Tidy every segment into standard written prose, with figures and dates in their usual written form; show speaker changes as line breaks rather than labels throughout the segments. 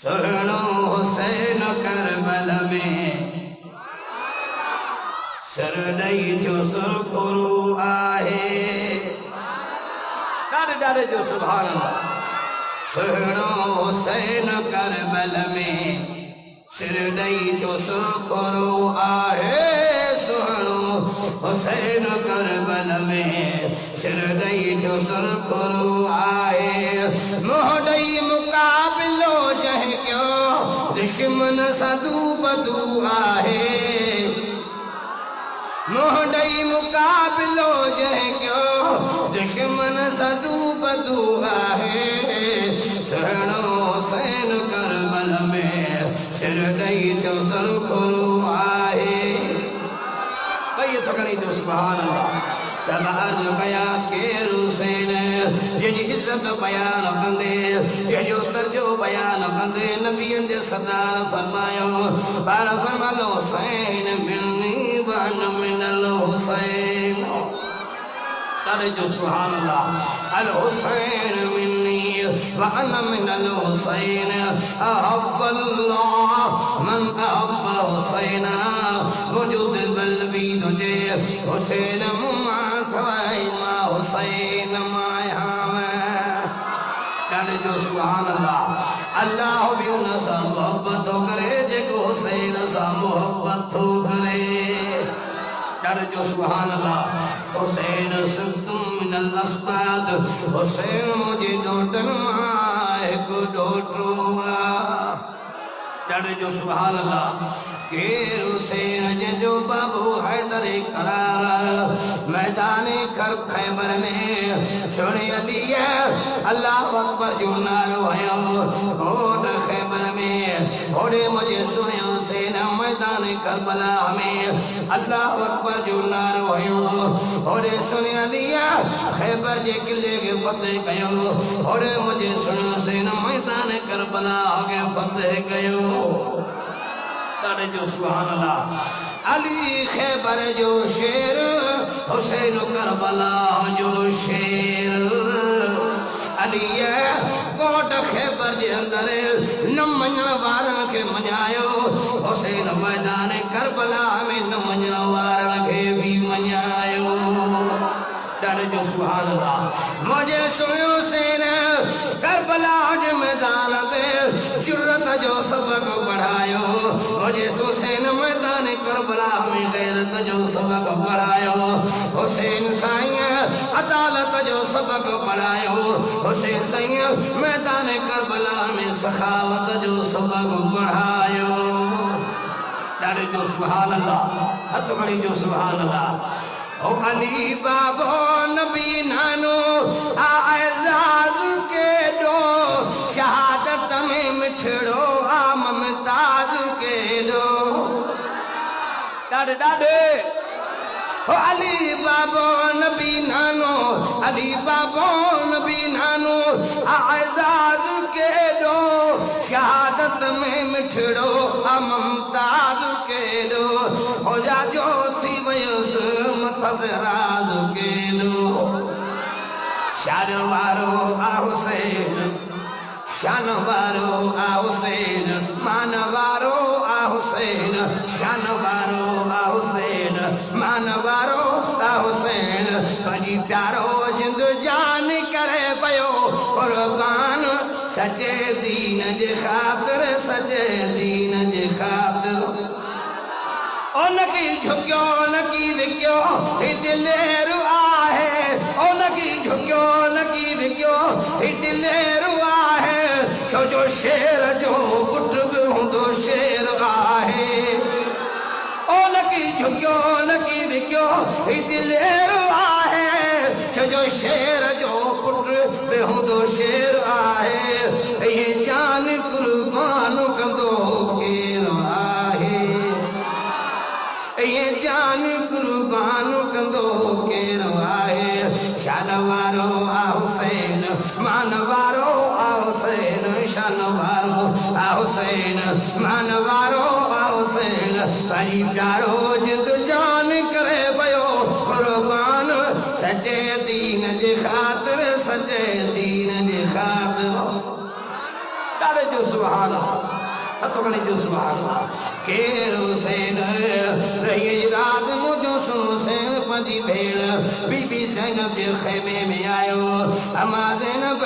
सुनो हुसैन करबल में सरदई जो सुरखुरू आहे डारे डारे जो सुभान अल्लाह सुनो हुसैन करबल में सरदई जो सुरखुरू आहे सुनो हुसैन करबल में सरदई जो सुरखुरू आहे मोहडई मुकाबिलो जह क्यों दुश्मन सदू बदू आहे मोहडई मुकाबिलो जह क्यों दुश्मन सदू बदू आहे सुनो हुसैन करबल में सरदई जो सुरखुरू आहे भाई थकड़ी जो सुभान अल्लाह तबार कया के हुसैन जी इज्जत बयान कंदे जो तर्जो बयान कंदे नबियन जे सरदार फरमायो बार फरमालो हुसैन मिलनी वन मिनल हुसैन तारे जो सुभान अल्लाह अल हुसैन मिन्नी वन मिनल हुसैन अहब्बल्लाह मन अहब्ब हुसैना वजूद बल्बी तुझे हुसैन माथवाइमा हुसैन माया में तारे जो सुभान अल्लाह अल्लाह भी उन सा मोहब्बत करे जेको हुसैन सा मोहब्बत करे तारे जो सुभान अल्लाह हुसैन सुल्तान मिनल अस्बाद हुसैन मुझे डोटन माए को डोटरुआ तारे जो सुभान अल्लाह के हुसैन जो बाबू हैदर करार मैदान कर खैबर में सुने दिया अल्लाह अकबर जो नारो है ओट खैबर में ओरे मुझे सुने हुसैन मैदान करबला में अल्लाह अकबर जो नारो है ओरे सुने दिया खैबर जे किले के फतेह कयो ओरे मुझे सुने हुसैन मैदान करबला आगे फतेह कयो तारे जो सुभान अल्लाह अली खैबर जो शेर हुसैन करबला जो शेर अली कोट खैबर जे अंदर न मञण वारन के मञायो हुसैन मैदान करबला में न मञण वारन के भी मञायो तारे जो सुभान अल्लाह मुझे सुनियो हुसैन करबला जे मैदान ते जुर्रत जो सबक बढ़ायो मुझे हुसैन मैदान करबला में गैरत जो सबक बढ़ायो हुसैन साईं अदालत जो सबक बढ़ायो हुसैन साईं मैदान करबला में सखावत जो सबक बढ़ायो तारे जो सुभान अल्लाह हथ खड़ी जो सुभान अल्लाह ओ अली बाबो नबी नानो आजाद के दो शहादत में मिठड़ो आ ममताज के दो डाडे डाडे ओ अली बाबो नबी नानो अली बाबो नबी नानो आजाद के दो शहादत में मिठड़ो आ ममताज के दो हो जा जो थी वयस मथसराज के दो शानवारो आ हुसैन शानवारो आ हुसैन मानवारो आ हुसैन शानवारो आ हुसैन मानवारो आ हुसैन कजी प्यारो जिंद जान करे पयो कुर्बान सचे दीन जे खातिर सचे दीन जे खातिर ओ नकी झुक्यो नकी विक्यो दिलेरु आहे ओ नकी झुक्यो नकी विक्यो दिलेरु आहे छो जो शेर जो पुट भी हुंदो शेर आहे ओ नकी झुक्यो नकी विक्यो दिलेरु आहे छो जो शेर जो पुट भी हुंदो शेर आहे ये जान कुर्बान कंदो केर आहे ये जान कुर्बान कंदो केर आहे शानवारो आ हुसैन मानवारो आ हुसैन शानवारो आ हुसैन मानवारो आ हुसैन परी प्यारो जिंद जान करे पयो कुर्बान सचे दीन जे खातिर सचे दीन जे खातिर डाले जो सुभान अल्लाह हथों कने जो सुभान अल्लाह केर हुसैन रही रात मुझो हुसैन पंजी भेड़ बीबी ज़ैनब जे खेमे में आयो अम्मा ज़ैनब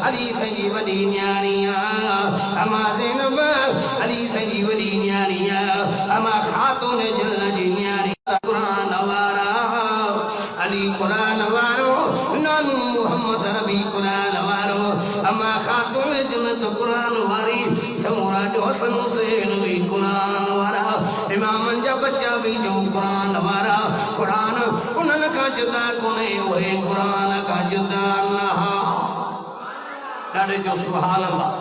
अली संजी वडी न्याणिया अम्मा ज़ैनब अली संजी वडी न्याणिया अम्मा खातून जन्नत जी न्याणी कुरान वारा अली कुरान वारो नानू मोहम्मद रबी कुरान वारो अम्मा खातून जन्नत कुरान वारी समूरा जो हसन हुसैन भी कुरान वारा इमामन जा बच्चा भी जो कुरान वारा कुरान उन्हनि का जुदा कोने वही कुरान का जुदा ना डाले जो सुभान अल्लाह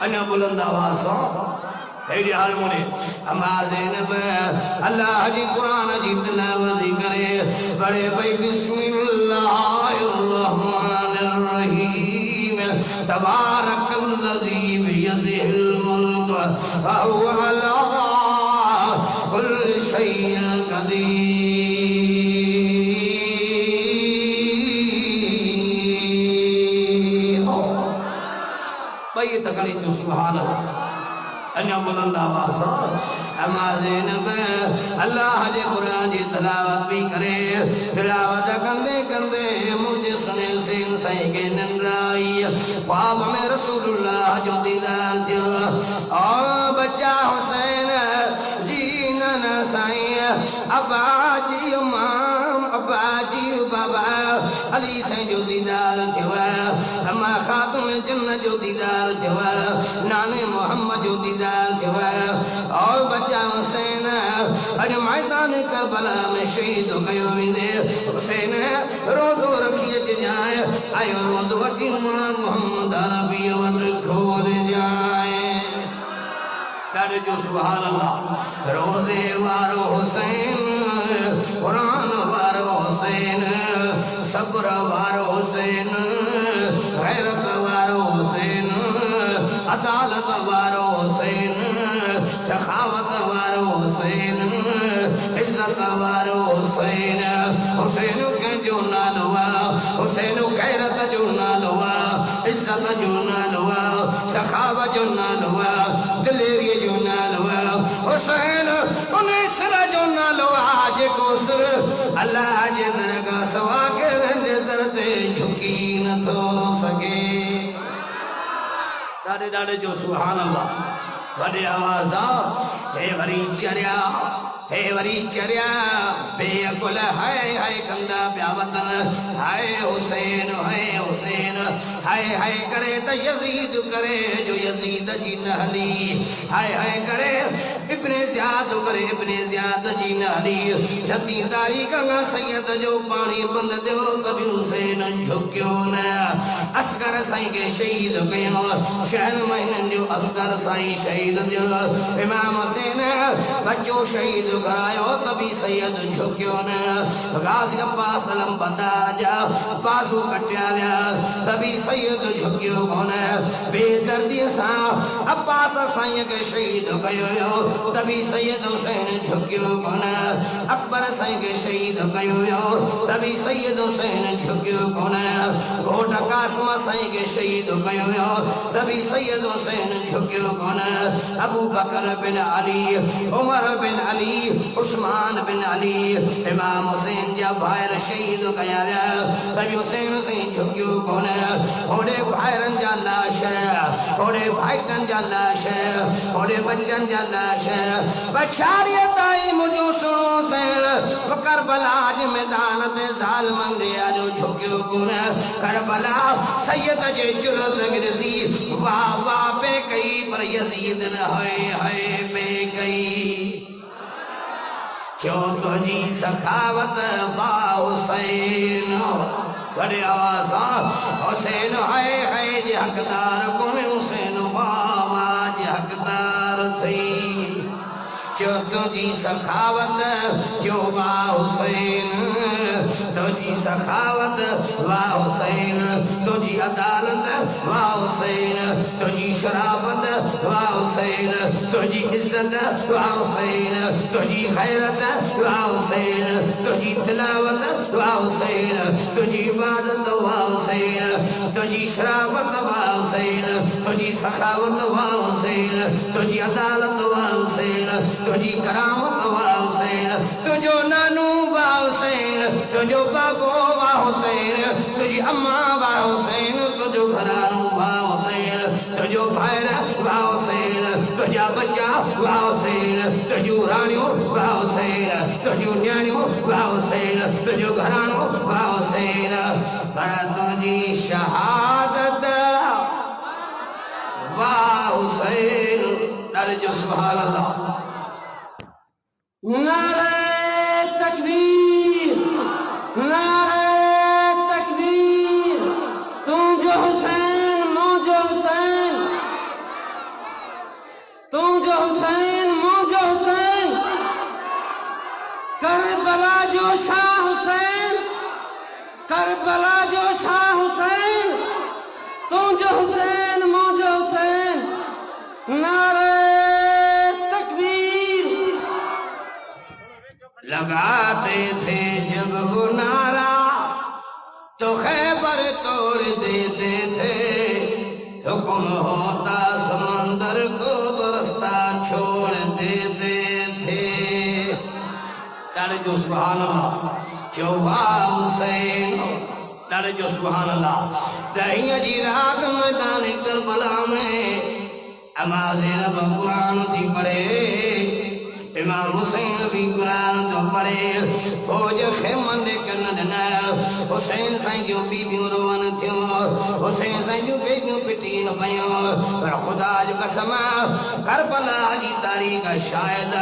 अन्य बुलंद आवाज़ हेरी हाल मुने अम्मा ज़ैनब अल्लाह जी कुरान जी तिलावत करे बड़े भाई बिस्मिल्लाहिर्रहमानिर्रहीम तबारकल्लज़ी बियदिहिल मुल्क व हुवा अला कुल्लि शैइन क़दीर भाई तकलीफ जो सुभान अल्लाह अन्य बुलंद आवाज़ अम्मा ज़ैनब अल्लाह जे कुरान जी तिलावत भी करे तिलावत कंदे कंदे मुझे सुने सीन सही के नंदराई ख्वाब में रसूलुल्लाह जो दीदार थियो ओ बच्चा हुसैन जी न साई अबाजी इमाम अबाजी बाबा अली से जो दीदार थियो अम्मा खातून जन्नत जो दीदार थियो नाने मोहम्मद जो दीदार थियो और बच्चा हुसैन अज मैदान करबला में शहीद कयो वेंदे हुसैन रोज़ो रखिए जाए आयो रोज़ वठी मोहम्मद रबी वन खोल जाए डाले जो सुभान अल्लाह रोज़े वारो हुसैन कुरान वारो हुसैन सब्र वारो हुसैन गैरत वारो हुसैन अदालत वारो हुसैन सखावत वारो हुसैन इज्जत वारो हुसैन हुसैन के जो नालो हुसैन गैरत जो नालो इज्जत जो नालो सखावत जो नालो दिलेरी जो नालो हुसैन उन्हें सर जो नालो आज को सर अल्लाह जे दरगाह सवा के रंजे दर ते झुकी न थो सके डाले डाले जो सुभान अल्लाह वडे आवाज़ हे वरी चरिया बेअकुल हाय कंदा प्या वतन हाय हुसैन हाय करे त यजीद करे जो यजीद जी नहली हाय करे इब्ने ज़ियाद करे इब्ने ज़ियाद जी नहली जदीदारी का सैयद जो पानी बंद दो कभी हुसैन झुकियो न असगर साईं के शहीद कयो शहर महीनन जो असगर साईं शहीद जो इमाम हुसैन बच्चो शहीद करायो तभी सैयद झुकियो न गाज़ी अब्बास लंबदार जा बाजू कटिया विया तभी सैयद झुकियो कोन बेदर्दी सां अब्बास साईं के शहीद कयो तभी सैयद हुसैन झुकियो कोन अकबर साईं के शहीद कयो तभी सैयद हुसैन झुकियो कोन घोट कासिम साईं के शहीद कयो तभी सैयद हुसैन झुकियो कोन अबू बकर बिन अली उमर बिन अली उस्मान बिन अली इमाम हुसैन जा भाइर शहीद कया विया तभी हुसैन झुकियो कोन ओडे भाइरन जा लाश ओडे भाइटन जा लाश ओडे बच्चन जा लाश बचारिया ताई मुझो सुनो से करबला जे मैदान ते ज़ालिमन दे जो झुकियो कोन करबला सैयद जे जुरत गिरसी वाह वाह पे कई पर यजीद न हाय पे कई जो तुझी सखावत बा हुसैन बड़े आवाज़ हुसैन हाय जे हकदार कोन हुसैन बाबा जे हकदार थी जो तुझी सखावत जो बा हुसैन तुझी सखावत वाह हुसैन तुझी अदालत वाह हुसैन तुझी शराफत वाह हुसैन हुसैन तुझी इज्जत वाह हुसैन तुझी गैरत वाह हुसैन तुझी तिलावत वाह हुसैन तुझी इबादत वाह हुसैन तुझी शराफत वाह हुसैन तुझी सखावत वाह हुसैन तुझी अदालत वाह हुसैन तुझी करामत वाह हुसैन तुझो नानू वाह हुसैन तुझो बाबो वाह हुसैन तुझी अम्मा वाह हुसैन तुझो घरानो वाह हुसैन तुझो भाईरा वाह हुसैन तुझा बच्चा वाह हुसैन तुझो रानियो वाह हुसैन तुझो न्याणियो वाह हुसैन तुझो घरानो वाह हुसैन पर तुझी शहादत वाह हुसैन नारे जो सुभान अल्लाह नारे तकबीर नारे तकबीर तू जो हुसैन मौजो हुसैन तू जो हुसैन मौजो हुसैन करबला जो शाह हुसैन करबला जो शाह हुसैन तू जो हुसैन मौजो हुसैन नारे तकबीर लगाते थे जब वो नारा तो खैबर तोड़ देते थे हुक्म होता समंदर को तो रास्ता छोड़ देते थे डाले जो सुभान अल्लाह चौबा हुसैन डाले जो सुभान अल्लाह दहिया जी रात मैदान करबला में अमाज़िन कुरान थी पढ़े इमाम हुसैन भी कुरान तो पढ़े फौज खेमन दे कन दना हुसैन साईं जो बीबियों रोवन थियो हुसैन साईं जो बेबियों पिटीन पयो पर खुदा जो कसम करबला जी तारीख शायद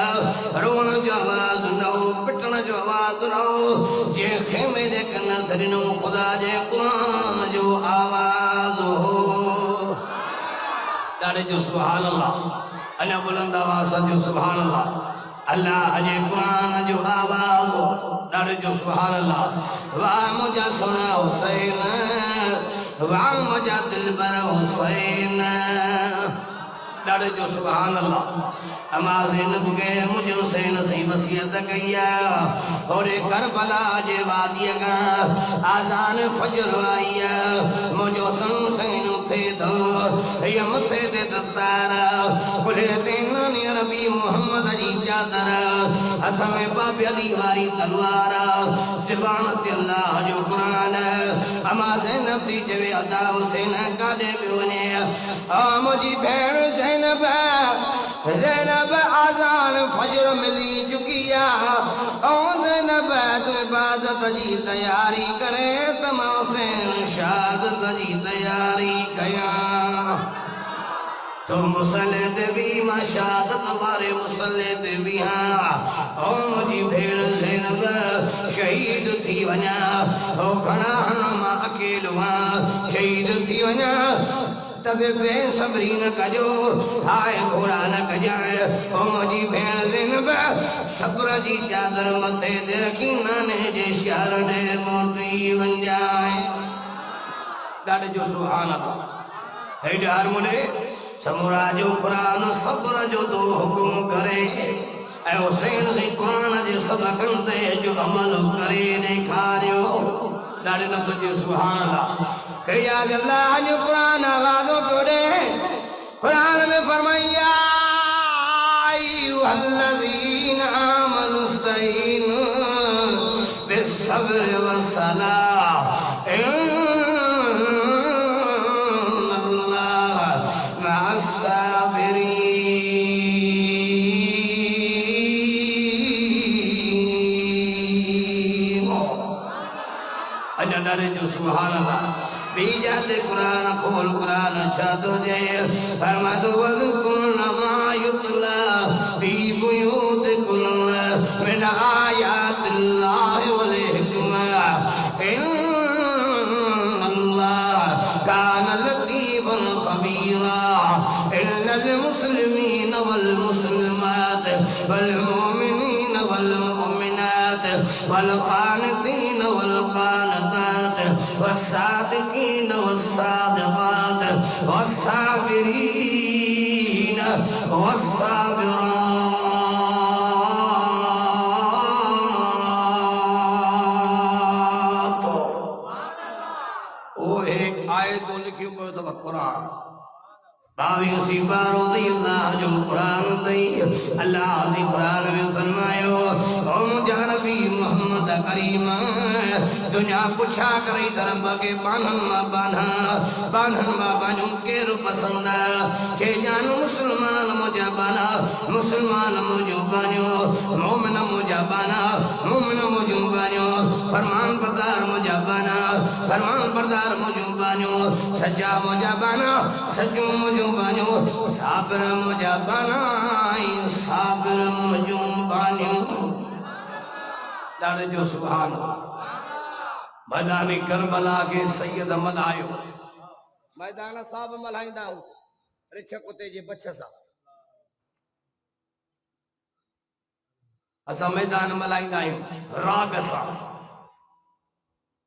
रोवन जो आवाज न हो पिटण जो आवाज न हो जे खेमे दे कन धरनो खुदा जे कुरान जो आवाज हो तारे जो सुभान अल्लाह अला बुलंद आवाज जो सुभान अल्लाह अल्लाह अजे कुरान जो आवाज डाले जो सुभान अल्लाह वाह मुझा सुना हुसैन वाह मुझा दिलबर हुसैन डाले जो सुभान अल्लाह अमाज़िन बुगे मुझे हुसैन सही वसीयत कइया और करबला जे वादी का आजान फजर आया मुझे हुसैन उठे दो ये मथे दे दस्तार बोले तेना ने रबी मोहम्मद अली चादर हाथ में बाबे अली वारी तलवार ज़ुबान ते अल्लाह जो कुरान अमाज़िन दी जवे अदा हुसैन का दे बिवने आ मुझी भेण ज़ैनब ज़ैनब आज़ान फजर मिली चुकिया और ज़ैनब तो इबादत जी तैयारी करे तमा हुसैन शहादत जी तैयारी कया तो मुसल्ले ते भी मां शहादत वारे मुसल्ले ते भी हाँ ओ मुझी भेण ज़ैनब शहीद थी वञा ओ घणा मां अकेलो शहीद थी वञा तबे बेसब्री न कजो हाय घोड़ा न कजाए ओ मुझी भेण ज़ैनब सब्र जी चादर मथे ते रखी नाने जे शहर ॾे मोटी वञाए ॾाढे जो सुभान अल्लाह हेॾे हर मुने समूरा जो कुरान सब्र जो दो हुकुम करे ऐं हुसैन से कुरान जे सबक़न ते जो अमल करे ॾेखारियो ॾाढे न तुझे सुभान अल्लाह कया अल्लाह जो कुरान आवाज़ों टोड़े कुरान में फरमाया अय्युहल्लज़ीना आमनु इस्तईनु बिस्सब्रि वस्सलाह इन्नल्लाह मअस्साबिरीन अल्लाह जो सुभान अल्लाह बीजाते कुरान खोल कुरान छातो जे फरमातो वज़कुरना मा युतला बी बुयूतिकुन मिन आयातिल्लाहि वल हिकमा इन्नल्लाह काना लतीफन खबीरा इन्नल मुस्लिमीन वल मुस्लिमात वल मुमिनीन वल मुमिनात वल क़ानितीन वल क़ानितात वस्सादिकीन वस्सादिक़ात वस्साबिरीन वस्साबिरात। वो एक आयत लिखी हुई तो कुरान बावी सीबा रोज़ी अल्लाह जो कुरान दई अल्लाह दी कुरान में फरमायो ओ मुझा नबी मोहम्मद करीम दुनिया पुछा करे तरम के बानन मा बानू केरो पसंद के जान मुसलमान मुझा बाना मुसलमान मुझो बानो मोमिन मुझा बाना मोमिन मुझो बानो फरमान बरदार मुझा बाना फरमान बरदार मुझो बानो सच्चा मुझा बाना सच्चो मुझो बानो साबिर मुझा बाना साबिर मुझो बानो दाने जो सुभान मैदान करबला के सैयद मलायो मैदान साहब मलाइंदा रिछ कुते जे बछ सा असा मैदान मलाइंदा आहियूं राग सा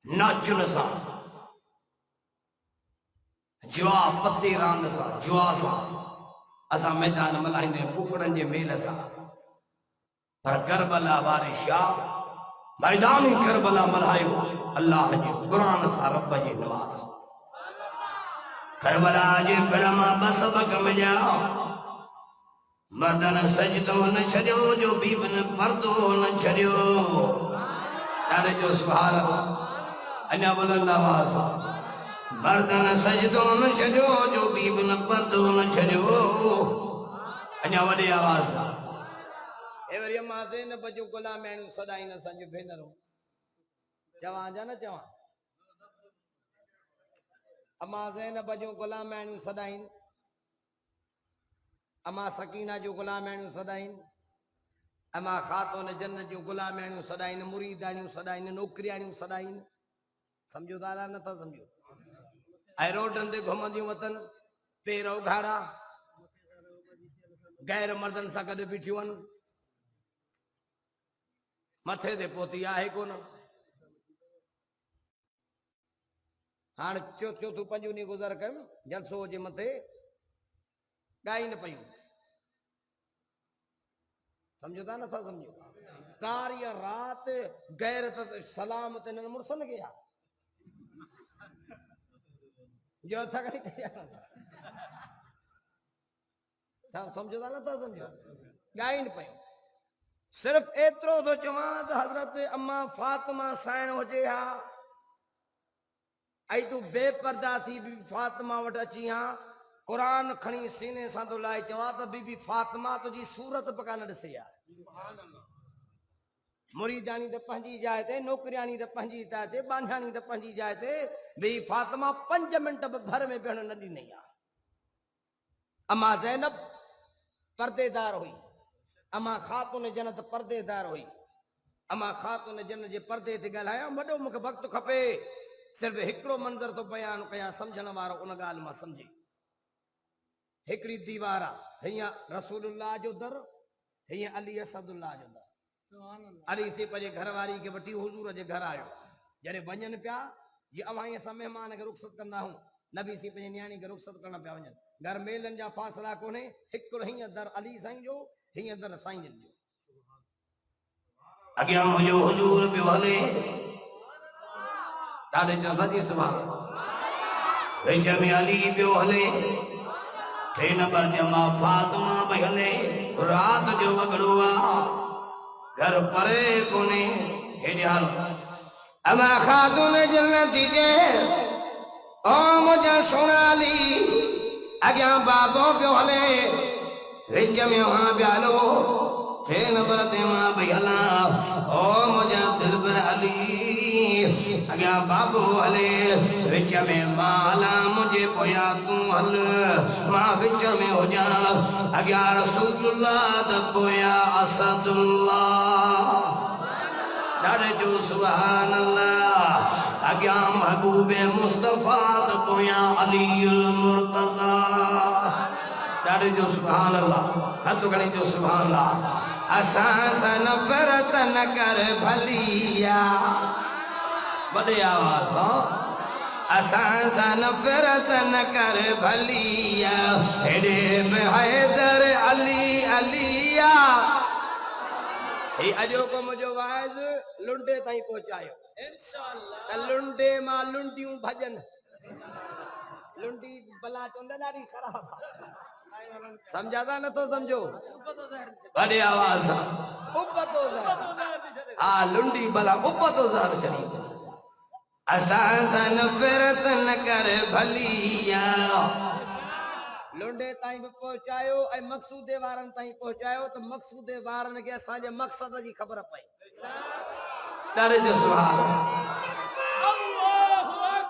नाचुन सा जुआ पत्ती रांद सा जुआ सा असा मैदान मलाइंदे कुकड़न जे मेल सा पर करबला वारे शाह मैदान करबला मल्हायो अल्लाह जे कुरान सा रब जे नवाज़ करबला जे पिणमा बसबक मिलिया मर्दन सजदो न छड़ियो जो बीबन पर्दो न छड़ियो ॾाढे जो सुभान अल्लाह अञा बुलंद आवाज़ मर्दन सजदो न छड़ियो जो बीबन पर्दो न छड़ियो अञा वॾी आवाज़ एवरी अम्मा ज़ैनब जो गुलाम आहिनि सदाईं असांजो भेनरूं चवां जा न चवां अम्मा ज़ैनब जो गुलाम आहिनि सदाईं अम्मा सकीना जो गुलाम आहिनि सदाईं अम्मा खातून जन्नत जो गुलाम आहिनि सदाईं मुरीदाणियूं सदाईं नौकरियाणियूं सदाईं सम्झो था न था सम्झो ऐं रोडनि ते घुमंदियूं वतन पेर उघाड़ा गैर मर्दनि सां गॾु बीठियूं आहिनि मथे ते पोती आहे कोन हाणे चोथों पंजूं ॾींहं गुज़र कयूं जलसो जे मथे ॻाई न पयूं सम्झो था नथा सम्झो कारी रात गैरत सलाम ते न मुड़सन के जो था कहीं समझो था नथा सम्झो ॻाई न पयूं सिर्फ एतिरो थो चवां त हज़रत अम्मा फातिमा साइण हुजे हा ऐं तूं बेपर्दा थी बीबी फातिमा वटि अची हा कुरान खणी सीने सां थो लाइ चवां त बीबी फातिमा तुंहिंजी सूरत बि कान ॾिसे हा मुरीदानी त पंहिंजी जाइ ते नौकरियाणी त पंहिंजी जाइ ते बांझाणी त पंहिंजी जाइ ते बीबी फातिमा 5 मिंट बि घर में भेण न ॾिनई आहे अम्मा ज़ैनब पर्देदार हुई अम्मा खातून जन्नत पर्देदार हुई अम्मा खातून जन्नत जे पर्दे ते ॻाल्हायां वॾो मूंखे वक़्तु खपे सिर्फ हिकिड़ो मंज़र तो बयान कयां सम्झण वारो उन ॻाल्हि मां सम्झे हिकिड़ी दीवार आहे हीअं रसूलुल्लाह जो दर हीअं अली असदुल्लाह जो दर अली से पंहिंजे घरवारी खे वठी हुज़ूर जे घर आयो जॾहिं वञनि पिया जीअं अवां असां महिमान खे रुख़सत कंदा आहियूं नबी सी पंहिंजी न्याणी खे रुख़सत करण पिया वञनि घर मेलनि जा फ़ासिला कोन्हे हिकिड़ो हीअं दर अली साईं जो हीअं दर साईं जन जो अॻियां मुंहिंजो हुज़ूर पियो हले ॾाढे जल्दी सुभाणे विच में अली पियो हले 3 नंबर जमा फातिमा पई हले रात जो वॻड़ो आहे घर परे कोन्हे हेॾे हाल अम्मा खातून जन्नती जे ओ मुंहिंजा सोनाली अॻियां बाबो पियो हले विच में वहां पिया हलो 3 नंबर ते मां पई हलां ओ मुंहिंजा दिलबर अली अॻियां बाबो हले विच में मां हलां मुंहिंजे पोयां तूं हल मां विच में हुजां अॻियां रसूलुल्लाह त पोयां असदुल्लाह ॾाढे जो सुभान अल्लाह अॻियां महबूबे मुस्तफ़ा त पोयां अलीउल मुर्तज़ा ॾाढे जो सुभान अल्लाह हथ खणी जो सुभान अल्लाह असां सां नफ़रत न कर भलिया वॾे आवाज़ सां असां सां नफ़रत न कर भलिया हेॾे बि हैदर अली अलिया ही अॼो को मुंहिंजो वाइज़ लुंडे ताईं पहुचायो इंशाअल्लाह लुंडे मां लुंडियूं भॼन लुंडी भला चवंदा ॾाढी ख़राब समझा था नथो समझो वॾे आवाज़ सां उबतो ज़हर हा लुंडी भला उबतो ज़हर छॾी असां सां नफ़रत न कर भलिया लुंडे ताईं बि पहुचायो ऐं मक़सूदे वारनि ताईं पहुचायो त मक़सूदे वारनि खे असांजे मक़सद जी ख़बर पए ॾाढे जो सुभान अल्लाहु अकबर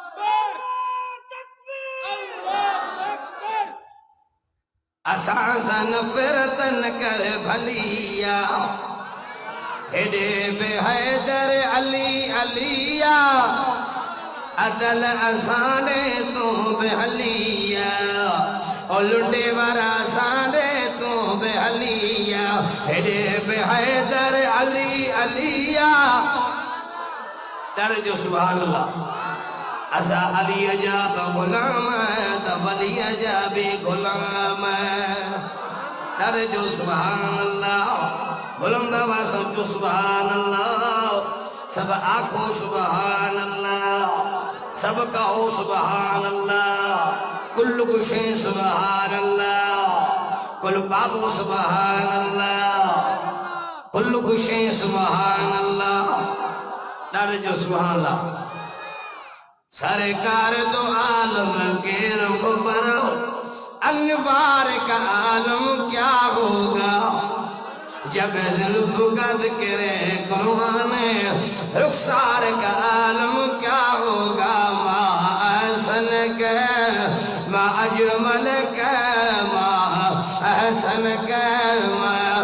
अल्लाहु अकबर असां सां नफ़रत न कर भलिया हेॾे बि हैदर अली अलिया अदल असांॾे तूं बि हलिया ओ लुंडे वारा असांॾे तूं बि हलिया हेॾे बि हैदर अली अलिया ॾाढे जो सुभान अल्लाह असां अलीअ जा बि ग़ुलाम त वलीअ जा बि ग़ुलाम ॾाढे जो सुभान अल्लाह बुलंद आवाज़ जो सुभान अल्लाह सब आखो सुभान अल्लाह सब कहो सुभान अल्लाह कुल कुशे सुभान अल्लाह कुल बाबू सुभान अल्लाह कुल कुशे सुभान अल्लाह ॾाढे जो सुभान अल्लाह सरकार दो आलम के रुखबर अनवार का आलम क्या होगा जब जुल्फ कद करे कुर्बान रुखसार का आलम क्या होगा माँ अहसन के माँ अजमल के माँ अहसन के माँ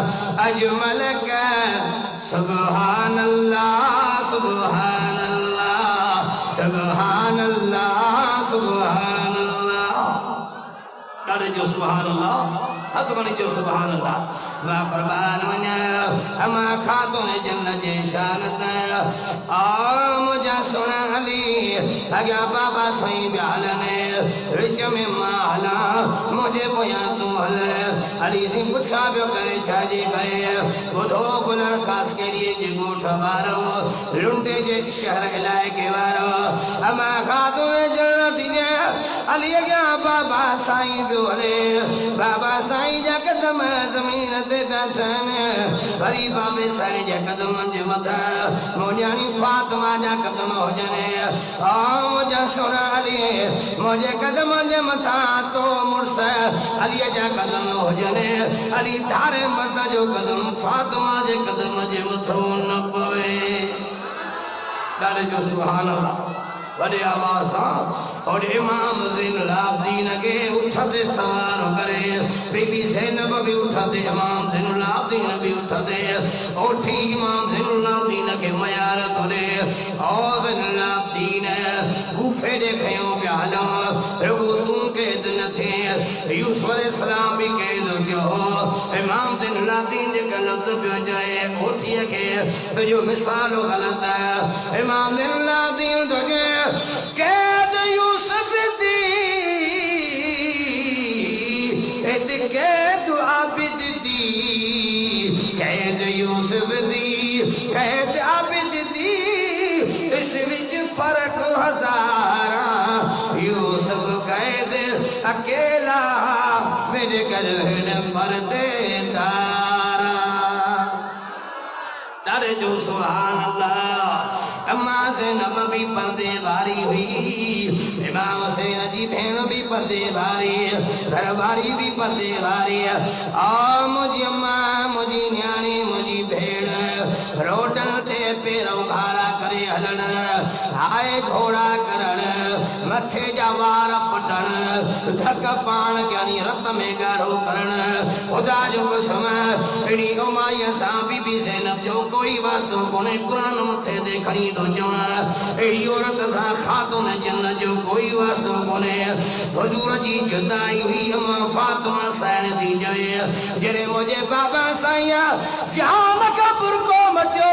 अजमल के सुभान अल्लाह सुभान अल्लाह सुभान अल्लाह सुभान अल्लाह ॾाढे जो सुभान अल्लाह हक़ बणी जो सुभान अल्लाह वा कुर्बान वञा अमा खातो ने जन्नत जे शान ते आ मुंहिंजा सुहिणा अली अॻियां बाबा साईं बियाल ने विच में मां हलां मुंहिंजे पोयां तूं हल अली सिंह पुछा पियो करे छाजे करे ॿुधो गुलर ख़ासि केरीअ जे ॻोठ वारो लुंडे जे शहर इलाइक़े वारो अमा खातो ने जन्नत जे अली अॻियां बाबा साईं पियो हले बाबा साईं जा कदम ज़मीन ते बैठन वरी बाबे साईं जे कदमनि जे मथां मोजानी फातिमा जा कदम हुजनि आ मुंहिंजा सोना अली मुंहिंजे कदमनि जे मथां तो मुड़ुस अलीअ जा कदम हुजनि अली धारे मर्द जो कदम फातिमा जे कदम जे मथां न पवे ॾाढे जो सुभान अल्लाह वॾे आवाज़ सां और इमाम ज़ैनुल आबिदीन के उठते सवार करे बीबी ज़ैनब भी उठते इमाम ज़ैनुल आबिदीन भी उठते उठी इमाम ज़ैनुल आबिदीन के मयार तोले और ज़ैनुल आबिदीन गुफे दे खयों पे आला रुगो तुम के दिन थे यूसुफ अलैहिस्सलाम भी के जो इमाम ज़ैनुल आबिदीन के लफ्ज़ पे जाए उठी के जो मिसाल गलत है इमाम ज़ैनुल आबिदीन तो कैद यूसुफ दी कैद आबिद दी कैद यूसुफ दी कैद आबिद दी इस विच फर्क हजारा यूसुफ कैद अकेला मेरे घर में पर्दे दारा ॾाढे जो सुभान अल्लाह अम्मा ज़ैनब भी पर्दे वारी हुई इमाम हुसैन जी भेण भी पर्दे वारी घरवारी भी पर्दे वारी आ मुंहिंजी अम्मा मुंहिंजी न्याणी मुंहिंजी भेण रोडन ते पेरों भाड़ा करे हलण हाय घोड़ा करण मथे जा वार पटण धक पाण यानी रत में गाढ़ो करण खुदा जो कसम अहिड़ी उमाईअ सां बीबी ज़ैनब जो कोई वास्तो कोन्हे क़ुरान मथे ते खणी थो चवां अहिड़ी औरत सां खातून जन्नत जो कोई वास्तो कोन्हे हुजूर जी जुदाई हुई अम्मा फातिमा साइण थी चवे जॾहिं मुंहिंजे बाबा साईं जान का बुरको बचो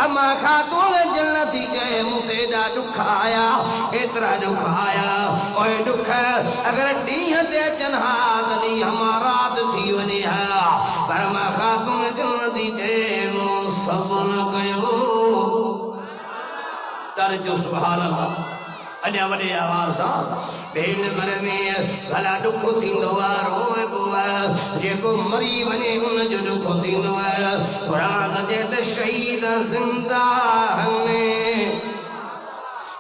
अमा खातून जन्नती जे मुते दा दुखाया एतरा दुखाया ओए दुख अगर ॾींहं ते अचनि हा त ॾींहं मां रात थी वञे हा पर अमा खातून जन्नती जे मूं सब्र कयो कर जो सुभान अल्लाह अञा वॾे आवाज़ सां भेण घर में भला दुख थींदो आहे रोए पोइ जेको मरी वञे उन जो दुख थींदो आहे क़ुरान चए त शहीद ज़िंदा में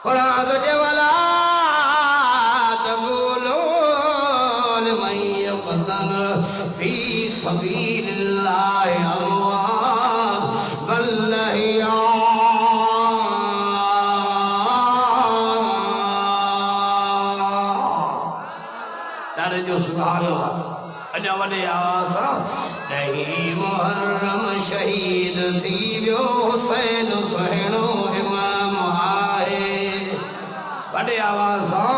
क़ुरान चए वला तक़ूलू लिमन युक़तल फी सबीलिल्लाहि अमवात बल अहया सुभान अल्लाह अञा वॾे आवाज़ सां ॾहीं मुहर्रम शहीद थी वियो हुसैन सुहिणो इमाम आहे वॾे आवाज़ सां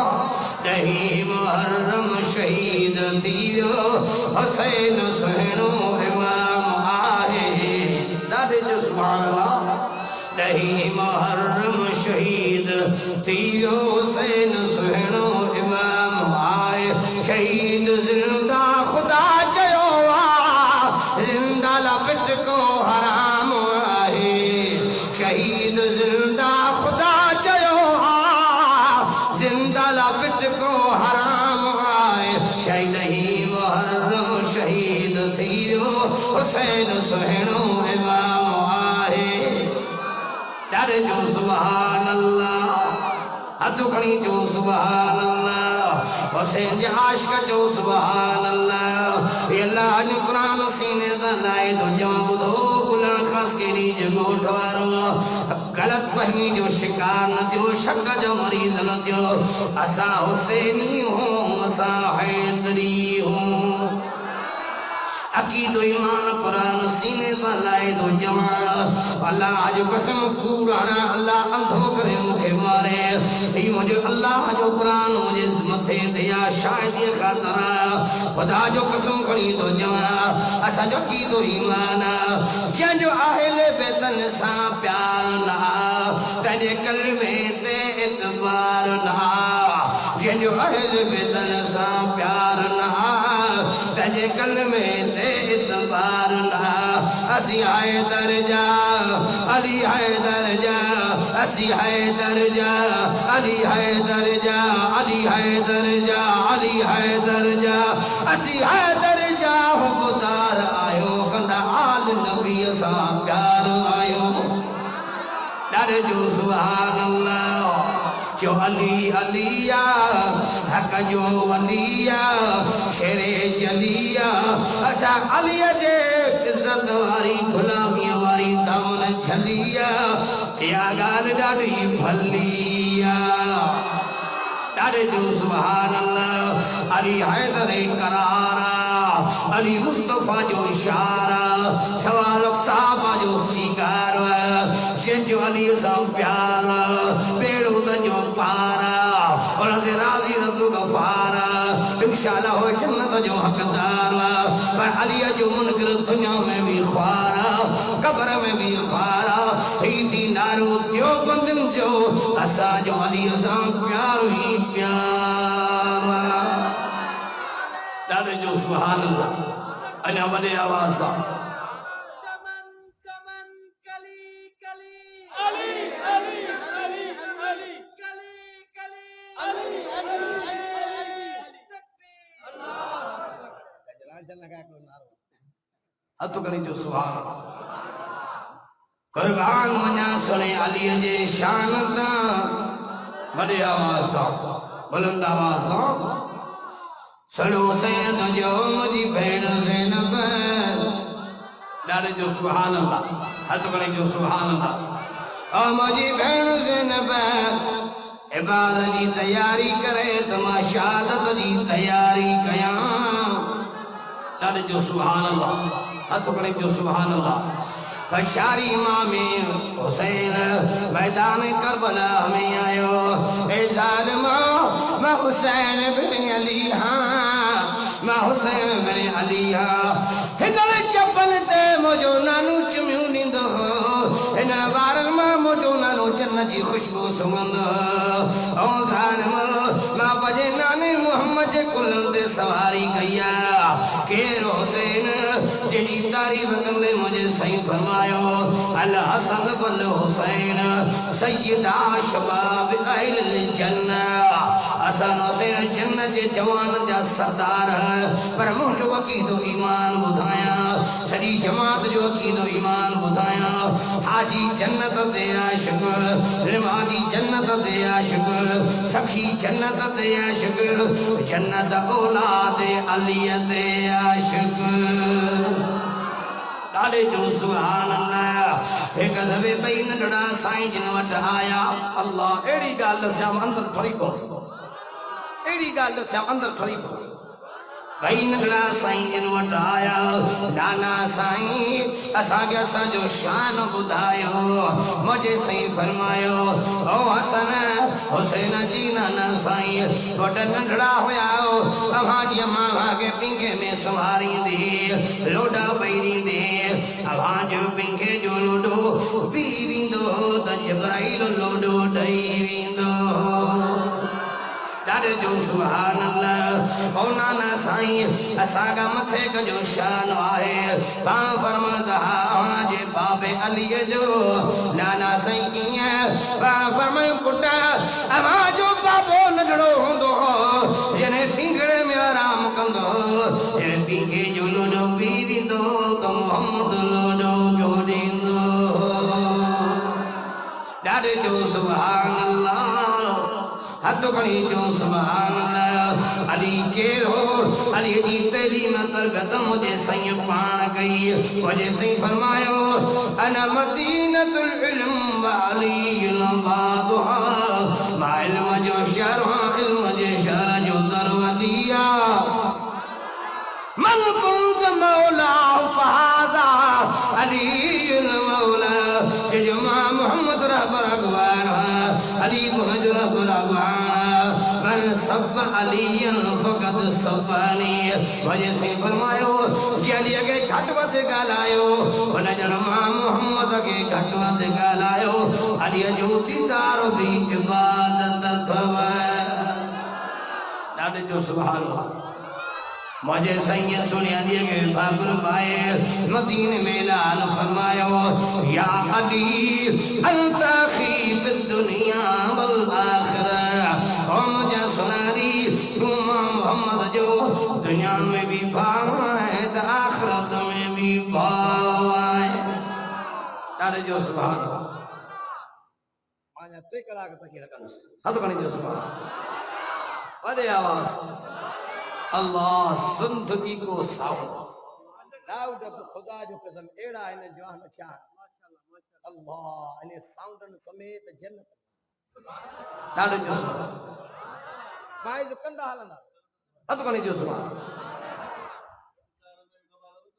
ॾहीं मुहर्रम शहीद थी वियो हुसैन सुहिणो इमाम आहे ॾाढे जो सुभान अल्लाह ॾहीं मुहर्रम शहीद थी वियो हुसैन सुहिणो इमाम आहे शहीद जिंदा खुदा चयो जिंदा लपट को हराम आहे शहीद जिंदा खुदा चयो जिंदा लपट को हराम आहे शहीद ही मुहर्रम शहीद थी वियो हुसैन सुहिणो इमाम आहे ॾाढे जो सुभान अल्लाह हथ खणी जो सुभान अल्लाह हुसैन जे आशिक़ जो सुभान अल्लाह ये अल्लाह जो क़ुरान सीने ता लाए तो जो ॿुधो गुलाम ख़ास केरी जो ॻोठ वारो ग़लत फहमी जो शिकार न थियो शक जो मरीज़ न थियो असां हुसैनी हूं असां हैदरी हूं अकीदो ईमान कुरान सीने से लाए तो जमा अल्लाह जो कसम कुरान अल्लाह अंधो करे मुखे मारे ई मुझे अल्लाह जो कुरान मुझे मथे ते या शायद ये खातर खुदा जो कसम खणी तो जमा असा जो अकीदो ईमान जन जो अहले बेतन सा प्यार ना तेरे कलमे ते इतबार ना जन जो अहले बेतन सा प्यार ना तेरे कलमे इतबार ना असी है दर्जा अली है दर्जा असी है दर्जा अली है दर्जा अली है दर्जा अली है दर्जा असी है दर्जा हुबदार आयो कंदा आल नबी सा प्यार आयो ॾाढे जो सुभान अल्लाह जो अली अलिया हक जो वलिया शेरे जलिया असा अलिया जे इज्जत वारी गुलामी वारी दामन छलिया या गाल ॾाढी भलिया ॾाढे जो सुभान अल्लाह अली हैदर करारा अली मुस्तफा जो इशारा सवाल साहबा जो शिकार जो अली सा प्यार पेड़ो जो पारा और राजी रब्बु गफारा इंशाअल्लाह हो जन्नत जो हकदार पर अली जो मुनकर दुनिया में भी ख्वारा कब्र में भी ख्वारा ही दीनारो जो बंदन जो असा जो अली सा प्यार ही प्यार ॾाढे जो सुभान अल्लाह अञा वॾे आवाज़ सां जो सुभान कुर्बान वञा सुने अली जे शान ता वॾे आवाज़ सां बुलंद आवाज़ सां सड़ो सैन जो मुझी भेण ज़ैनब ॾाढे जो सुभान अल्लाह हथ खणी जो सुभान अल्लाह ओ मुझी भेण ज़ैनब इबादत जी तैयारी करे त मां शहादत जी तैयारी कयां ॾाढे जो सुभान अल्लाह हथ खणी जो सुभान अल्लाह बशारी इमाम हुसैन मैदान करबला में आयो ए जालिमा मैं हुसैन बिन अली हाँ मैं हुसैन बिन अली हाँ हिंदल चपन ते मुझो नानू चुमियो नींदो बारन मां मुझो नानो जन्नत जी खुशबू सुगंध ओ जालिम मां बजे नाने मोहम्मद जे कुलन ते सवारी कया के हुसैन जेडी तारीफ कंदे मुझे सही फरमायो अल हसन वल हुसैन सय्यदा शबाब अहल जन्नत हसन हुसैन जन्नत जे जवान जा सरदार पर मुझो अकीदो ईमान बुधाया सड़ी जमात जो अकीदो ईमान बुधाया हाजी जन्नत दे आशिक लिमादी जन्नत दे आशिक सखी जन्नत दे आशिक जन्नत औलाद अली दे आशिक डाले जो सुभान अल्लाह एक दवे बई नडड़ा साईं जिन वट आया अल्लाह एड़ी गाल दस्या अंदर खड़ी पो एड़ी गाल दस्या अंदर खड़ी पो भाई नगड़ा साईं जिन वट आया नाना साईं असांखे असांजो शान ॿुधायो मुझे सही फरमायो ओ हसन हुसैन जी नाना साईं वट नंढड़ा हुया अव्हां जी मां के पिंगे में संभारींदी लोडा ॿईरींदी अव्हां जो पिंगे जो लोडो पी वेंदो त जिब्राइल लोडो ॾेई वेंदो डारे जो सुभान अल्लाह ओ नाना साईं असांगा मथे कजो शान आहे पाण फरमादा जे बाबे अली जो नाना साईं कीअं पाण फरमायो पुटा अवां जो बाबो नंढड़ो हूंदो जने पिंगड़े में आराम कंदो जे पिंगे जो लोडो पी वेंदो त मोहम्मद लोडो पियो ॾींदो डारे जो सुभान अल्लाह हद खणी जो सुभान अल्लाह अली केरो अली जी तैलीम तरबियत मुझे सही पाण कई मुझे सही फरमायो अना मदीनतुल इल्म व अलीयुल बाबुहा मा इल्म जो शरह इल्म जे शरह जो दरवदिया मन कुंत मौला फहाजा अलीयुल मौला सजमा मोहम्मद रहबर अगवान अली मुहम्मद रहबर अगवान मन सब अलीयन फकत सफानी वजह से फरमायो जली के घटवत गालायो वन जन मां मोहम्मद के घटवत गालायो अली जो दीदार भी इबादत थव डाडे जो सुभान अल्लाह मुझे सही सुनिया दिए के भागुर भाई मदीने में लाल फरमायो या अली अंत खीफ दुनिया वल आखिरह ओ मुझे सुनारी तुम मोहम्मद जो दुनिया में भी भाव है तो आखिरत में भी भाव है डाले जो सुभान अल्लाह आजा ते कलाक तक रखन हद बनी जो सुभान वडे आवाज अल्लाह जिंदगी को साउंड लाउड अब खुदा जो कसम एड़ा इन जवान क्या अल्लाह इन साउंडन समेत जन्नत डाल जो भाई जो कंदा हलंदा हद बनी जो सुभान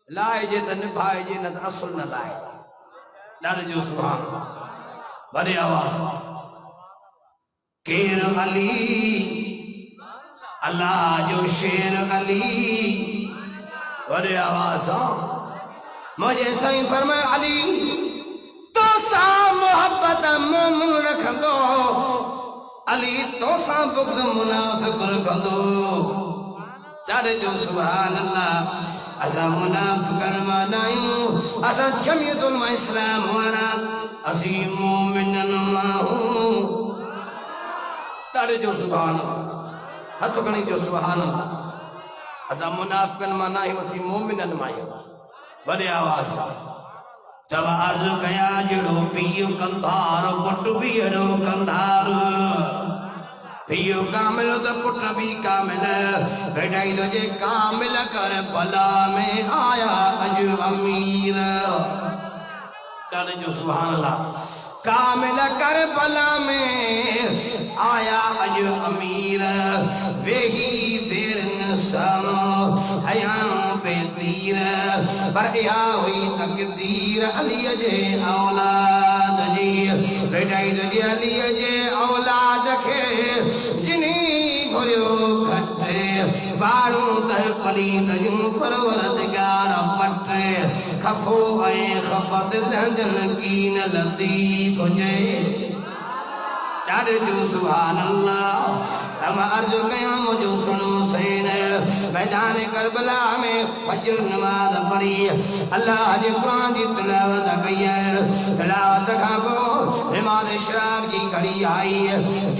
लाए जे त निभाए जे न असुल न लाए डाल जो सुभान बड़ी आवाज केर अली अल्लाह जो शेर अली बड़े आवाज मुझे सही फरमाए अली तो सा मोहब्बत मोमिन रखंदो अली तो सा बुग़्ज़ मुनाफिक रखंदो डाले जो सुभान अल्लाह असा मुनाफिक मानायूं असा जमीयतुल इस्लाम वारा असी मोमिनन माहूं डाले जो सुभान अल्लाह हथ गणी जो सुभान अल्लाह असा मुनाफिकन माना ही वसी मोमिनन मायो बड़े आवाज जब अर्ज कया जड़ो पियो कंधार पुट भी अड़ो कंधार पियो कामिल तो पुट भी कामिल बेटाई तो जे कामिल कर भला में आया अज अमीर डाले जो सुभान अल्लाह कामिल कर भला में आया अज अमीर वेही देर सानो हया पे तीर पर या हुई तकदीर अली जे औलाद जी बेटाई जी अली जे औलाद के जिनी घुरियो खटे बाड़ू तह पलीत यूं परवरदिगार पटे खफो ऐ खफत दंदन की न लतीफ हुजे जो सुभान अल्लाह हम अर्ज कया मुझो सुनो सैन मैदान करबला में फजर नमाज पढ़ी अल्लाह जे कुरान की तिलावत कई तिलावत खां पोइ नमाज इशराक की घड़ी आई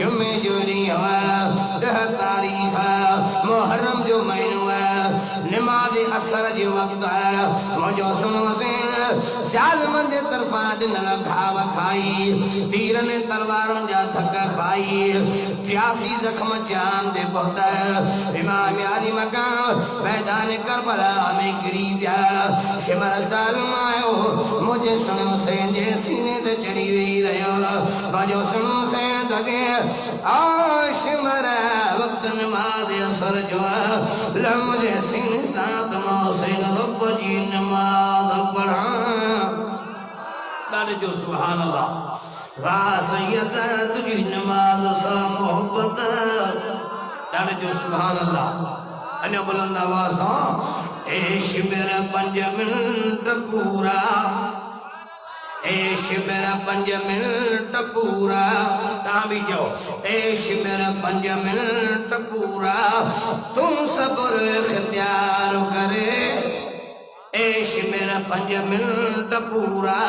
जुमे जो ॾींहुं 10 तारीख़ मुहर्रम जो महीनो नमाज असर जो वक्त मुझो सुनो सैन ज़ालिमन जे तरफां ॾिनल घाव खाई तीरनि तलवारुनि जा धक खाई 83 जख्म जान दे पहुंचा इमाम अली मकाम मैदान करबला में गिरी पिया शिमर ज़ालिम आयो मुझे सुनो सैन जे सीने ते चढ़ी वेही रहियो मुझो सुनो सैन दगे आ शिमर वक्त नमाज असर जो ल मुझे सीने ता तमा सैन रब जी नमाज पढ़ा जो सुभान अल्लाह वाह सैयद तुझी नमाज सा मोहब्बत डाले जो सुभान अल्लाह अने बुलंद आवाज़ ए शिबिर 5 मिनट पूरा ए शिबिर 5 मिनट पूरा ता भी जाओ ए शिबिर 5 मिनट पूरा तू सब्र इख्तियार करे ऐश मेरा 5 मिनट पूरा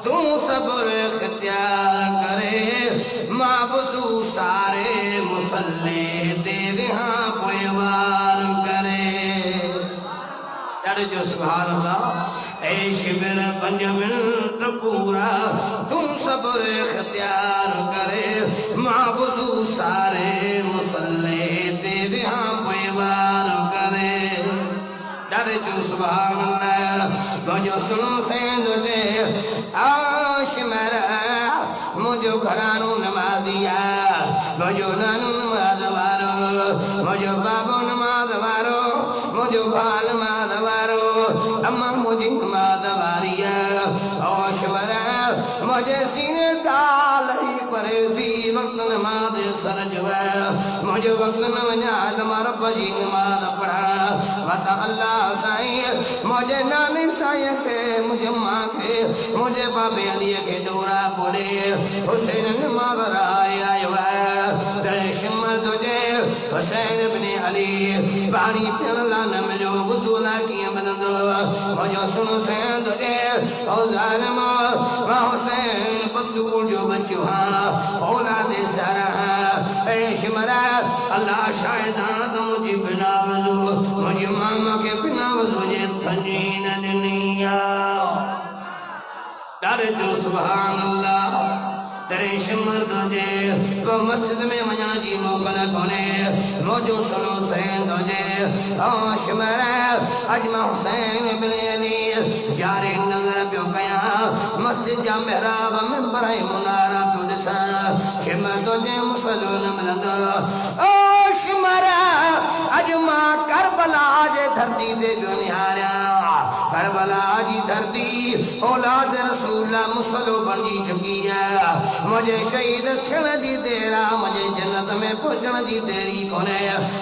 तू सब्र इख्तियार करे माबुदू सारे मुसल्ले दे वहाँ पोयवार करे यार जो सुभान अल्लाह ऐश मेरा 5 मिनट पूरा तू सब्र इख्तियार करे माबुदू सारे मुसल्ले दे वहाँ पोयवार करे जो सुभान अल्लाह मुझो सुनो सैन दे आश मेरा मुझो घरानू नमाजिया मुझो नानू नमाज वारो मुझो बाबू नमाज वारो मुझो भाल नमाज वारो अम्मा मुझी नमाज वारिया आश मेरा मुझे सीने दाल ही करे थी वक्त नमाज सर जो मुझे वक्त न वञा तुम्हारा बजी नमाज पढ़ा वता अल्लाह साईं मुझे नानी साईं के मुझे माँ के मुझे बाबे अली के डोरा बोले हुसैन नमाज आयो है शिमर तुझे हुसैन इब्ने अली पानी पियला न मिलो बुजुला की मदद मुझे सुनो सैन तुझे ओ जालिम वा हुसैन बदूर जो बच्चो हां औलाद ज़रा ए शिमरा अल्लाह शायद मुझे बिना वजू मुझे मामा के बिना वजू जे थनी न दुनिया डर जो सुभान अल्लाह तेरे शिमर तुझे वो मस्जिद में वञण जी मोकल कोने मुझो सुनो सैन तुझे ओ शिमर अज मां हुसैन इब्ने अली यारे नज़र पियो कया मस्जिद जा मेहराब मिंबर ऐं मुनारा पियो ॾिसां शिमर तुझे मुसलो न मिलंदो ओ शिमर अज मां करबला जे धरती ते पियो निहारिया करबला जी धरती औलाद रसूल मुसलो बनी चुकी है मुझे शहीद थियण जी तेरा मुझे जन्नत में पहुंचण जी तेरी कोने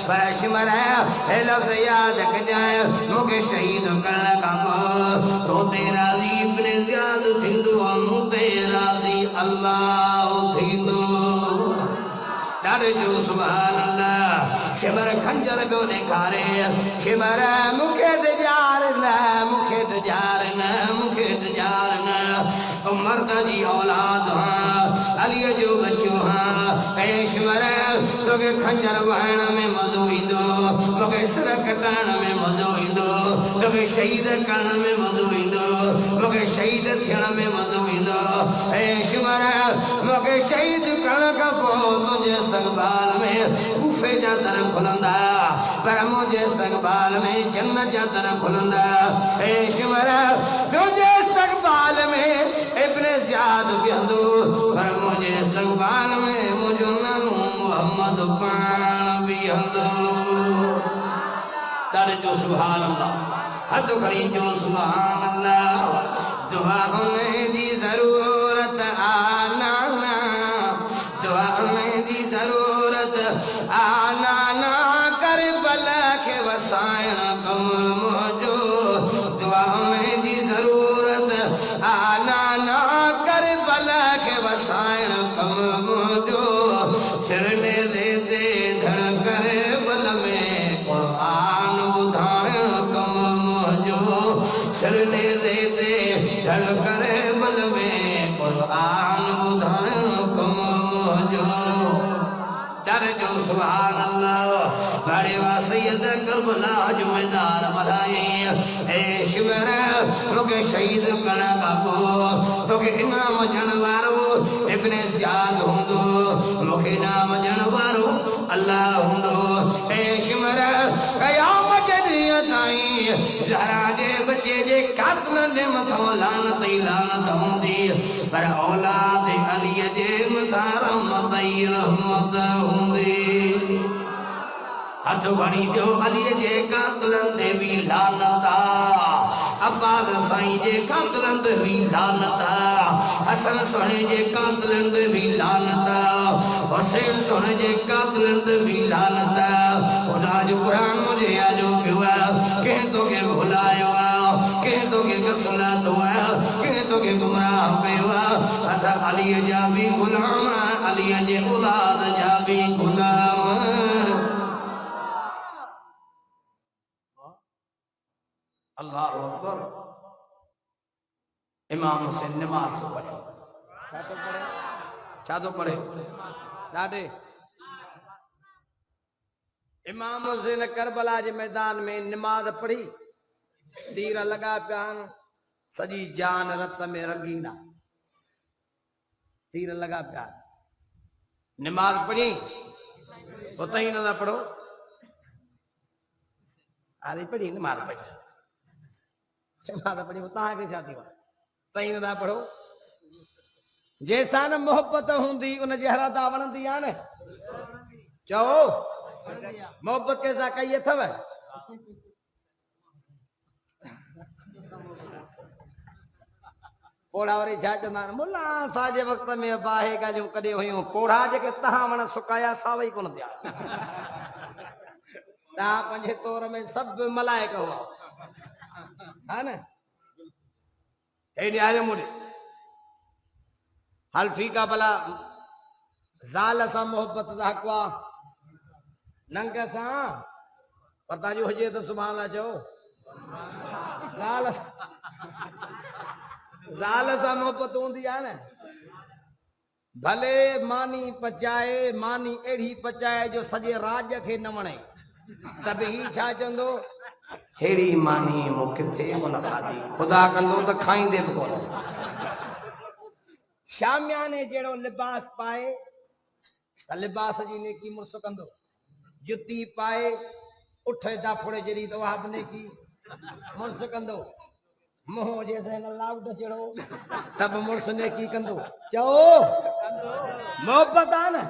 पर शिमर है लफ्ज़ याद कजाए मुझे शहीद करण का तो तेरा जी इब्ने ज़ियाद थींदो मूं ते राज़ी अल्लाह थींदो डारे जो सुभान अल्लाह शिमर खंजर पियो ॾेखारे शिमर मूंखे ॾिजार न मर्द जी औलाद अली जो बच्चो हाँ ऐ शिमर तोखे खंजर वहण में मज़ो ईंदो तोखे सिर कटाइण में मज़ो ईंदो तोखे शहीद करण में मज़ो ईंदो मूंखे शहीद थियण में मज़ो ईंदो ऐ शिमर मूंखे शहीद करण खां पोइ तुंहिंजे इस्तक़बाल में गुफ़े जा दर खुलंदा पर मुंहिंजे इस्तक़बाल में जन्नत जा दर खुलंदा ऐ शिमर तुंहिंजे इस्तक़बाल में इब्ने ज़ियाद बीहंदो पर मुझे इस्तक़बाल में मुझो नानो मोहम्मद पाण बीहंदो डारे जो सुभान अल्लाह हद खड़ी जो सुभान अल्लाह दुआ होने दी ज़रूरत आना ना दुआ होने दी ज़रूरत आना ना करबला सिरने देते धड़ करे बल में कुरान बुधान कम जो डर जो सुभान अल्लाह बड़े वासैयद करबला जो मैदान मलाए ए शिवर तोके शहीद करण काबो तोके इनाम जनवारो इब्ने ज़ियाद हुंदो मोके नाम जनवारो अल्लाह हुंदो ए शिवर कयामत ॾींहुं ताईं ज़हरा जे बच्चे जे कातलनि जे मथां लानत ई लानत हूंदी पर औलाद अली जे मथां रहमत ई रहमत हूंदी हथ बणी जो अली जे कातलनि ते बि लानत अब्बास साईं जे कातलनि ते बि लानत हसन सोने जे कातलनि ते बि लानत हुसैन सोने जे कातलनि ते बि लानत खुदा जो कुरान मुझे आजो पियो कंहिं तोखे भुलायो कंहिं तोखे कसलातो कंहिं तोखे गुमराह कयो असां अलीअ जा बि गुलाम अलीअ जे औलाद जा बि गुलाम अल्लाह अकबर इमाम हुसैन नमाज तो पढ़े क्या तो पढ़े ॾाढे इमाम हुसैन करबला जे मैदान में नमाज पढ़ी तीर लगा प्यान सजी जान रत में रंगीना तीर लगा प्यान नमाज पढ़ी उतई न पढ़ो आदि पढ़ी नमाज पढ़ी नमाज पढ़ी तव्हां खे छा थी वञे तई न पढ़ो जैसा न मोहब्बत होंगी उन जी हरादा वणंदी आहे न चओ मोहब्बत कैसा कई अथव कोड़ा वरी छा चवंदा आहिनि मुला असांजे वक़्त में बाहे ॻाल्हियूं कॾहिं हुयूं कोड़ा जेके तव्हां वण सुकाया सावा ई कोन थिया तव्हां पंहिंजे तौर में सभु मलाइक हुआ हा न हेॾे आयो मुड़े हल ठीक है भला ज़ाल सां मोहब्बत दा हक़ आहे नंग सां पता जो हुजे तो सुभाणे अल्लाह चओ ज़ाल सां मोहब्बत हूंदी आहे न भले मानी पचाए मानी अहिड़ी पचाए जो सॼे राज खे न वणे त बि ही छा चवंदो हेड़ी मानी मूंखे थे कोन खाधी खुदा कंदो त खाईंदे बि कोन शामियाने जहिड़ो लिबास पाए त लिबास जी नेकी मुड़ुस कंदो जुती पाए उठ दाफड़े जहिड़ी त उहा बि नेकी मुड़ुस कंदो मुंहुं जैसे न लाउड जहिड़ो त बि मुड़ुस नेकी कंदो चओ मोहब्बत आहे न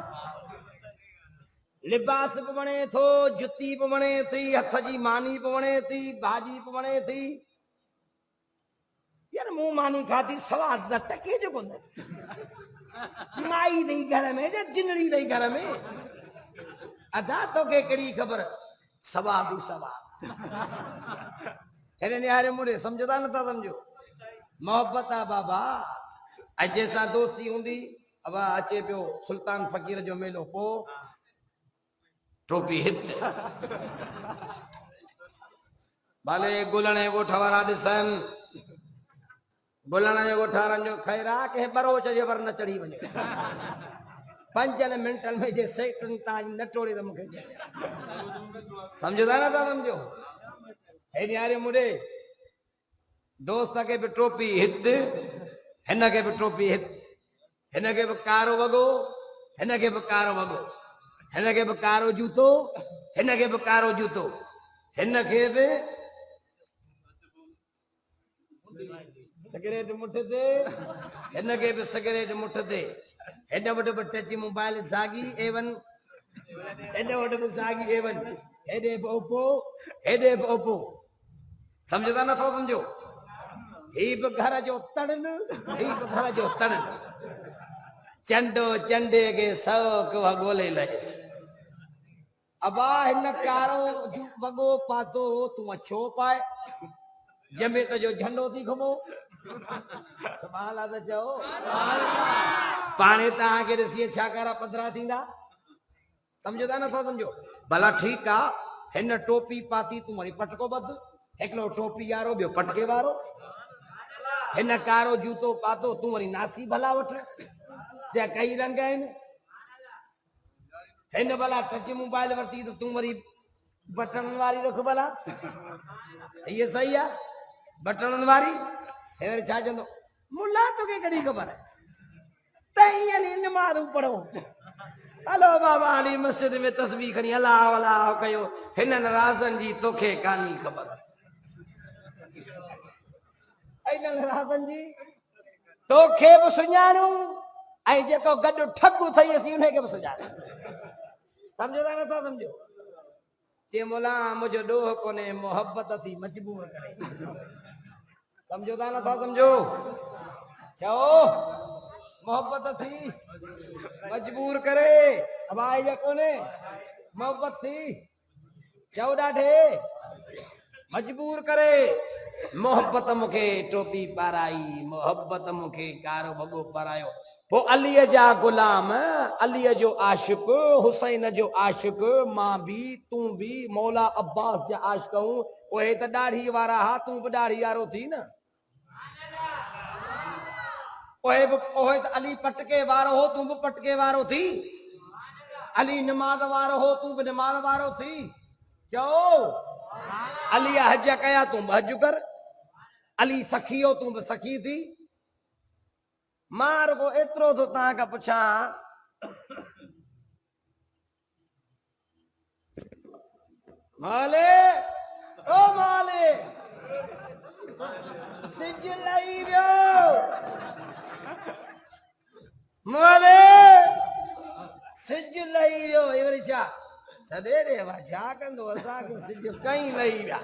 लिबास भी वणे थो जुती भी वणे थी हथ जी मानी भी वणे थी भाजी भी वणे थी यार मुंह मानी खाधी सवाद त टके जो कोन माई ॾेई घर में या जिनड़ी ॾेई घर में अदा तोखे कहिड़ी ख़बर सवाब ई सवाब हेॾे निहारे मुड़े सम्झदा नथा सम्झो मोहब्बत आहे बाबा ऐं जंहिंसां दोस्ती हूंदी अब अचे पियो सुल्तान फ़कीर जो मेलो पोइ टोपी हित भले गुलण जे ॻोठ वारा ॾिसनि गुलण जे ॻोठ वारनि जो ख़ैर आहे कंहिं बरोच जे वर न चढ़ी वञे 5 मिंटनि में जे सेक्टनि तां न टोड़े त मूंखे सम्झदा न था सम्झो हेॾे यारे मुड़े दोस्त खे बि टोपी हित हिन खे बि टोपी हित हिन खे बि कारो वॻो हिन खे बि कारो वॻो हिन खे बि कारो जूतो हिन खे बि कारो जूतो हिन खे बि सिगरेट मुठ ते हिन खे बि सिगरेट मुठ ते हेॾे वटि बि टच मोबाइल साॻी A1 हेॾे वटि बि साॻी A1 हेॾे बि ओपो हेॾे बि ओपो सम्झदा नथो सम्झो ही बि घर जो तड़न ही बि घर जो तड़न चंडो चंडे के सौक ॻोल्हे लयसि अबा हिन कारो वॻो पातो तूं छो पाए जमेत जो झंडो थी खबो सुभाणे अल्लाह त चओ पाणे तव्हांखे ॾिसी छा कारा पधरा थींदा सम्झदा नथा सम्झो भला ठीकु आहे हिन टोपी पाती तूं वरी पटको ॿध एकलो टोपी वारो बियो पटके वारो हिन कारो जूतो पातो तू वरी नासी भला वठ ते कई रंग आहिनि हिन भला टच मोबाइल वरती तो तू वरी बटन वारी रख भला ये सही है बटन वारी हे छा चंदो मुल्ला तोखे कड़ी खबर है तई अली नमाज पढ़ो हलो बाबा अली मस्जिद में तस्बीह खणी अल्लाह अल्लाह कयो हिनन राज़न जी तोखे कानी खबर हिनन राज़न जी तोखे बि सुञाणू ऐं जेको गॾु ठॻु थई असीं उनखे बि सुञाणू समझो था नथा समझो चे मोला मुझो डोह कोने मोहब्बत थी मजबूर करे समझो था नथा समझो चओ मोहब्बत थी मजबूर करे अब आए जा कोने मोहब्बत थी चओ ॾाढे मजबूर करे मोहब्बत मुखे टोपी पाराई मोहब्बत मुखे कारो भगो पारायो वो अली जा गुलाम अली जो आशिक हुसैन जो आशिक मां भी तू भी मौला अब्बास जा आशिक हूं ओहे त दाढ़ी वारा हा तू भी दाढ़ी वारो थी न ओहे त अली पटके वारो हो तू भी पटके वारो थी अली नमाज वारो हो तू भी नमाज वारो थी चो अली हज कया तू हज कर अली सखी हो तू भी सखी थी मार को एतरो तो ता का पुछा माले ओ माले सिज लई वियो माले सिज लई वियो एवरी छा छदे रे वा छा कंदो असा के सिज कई लई विया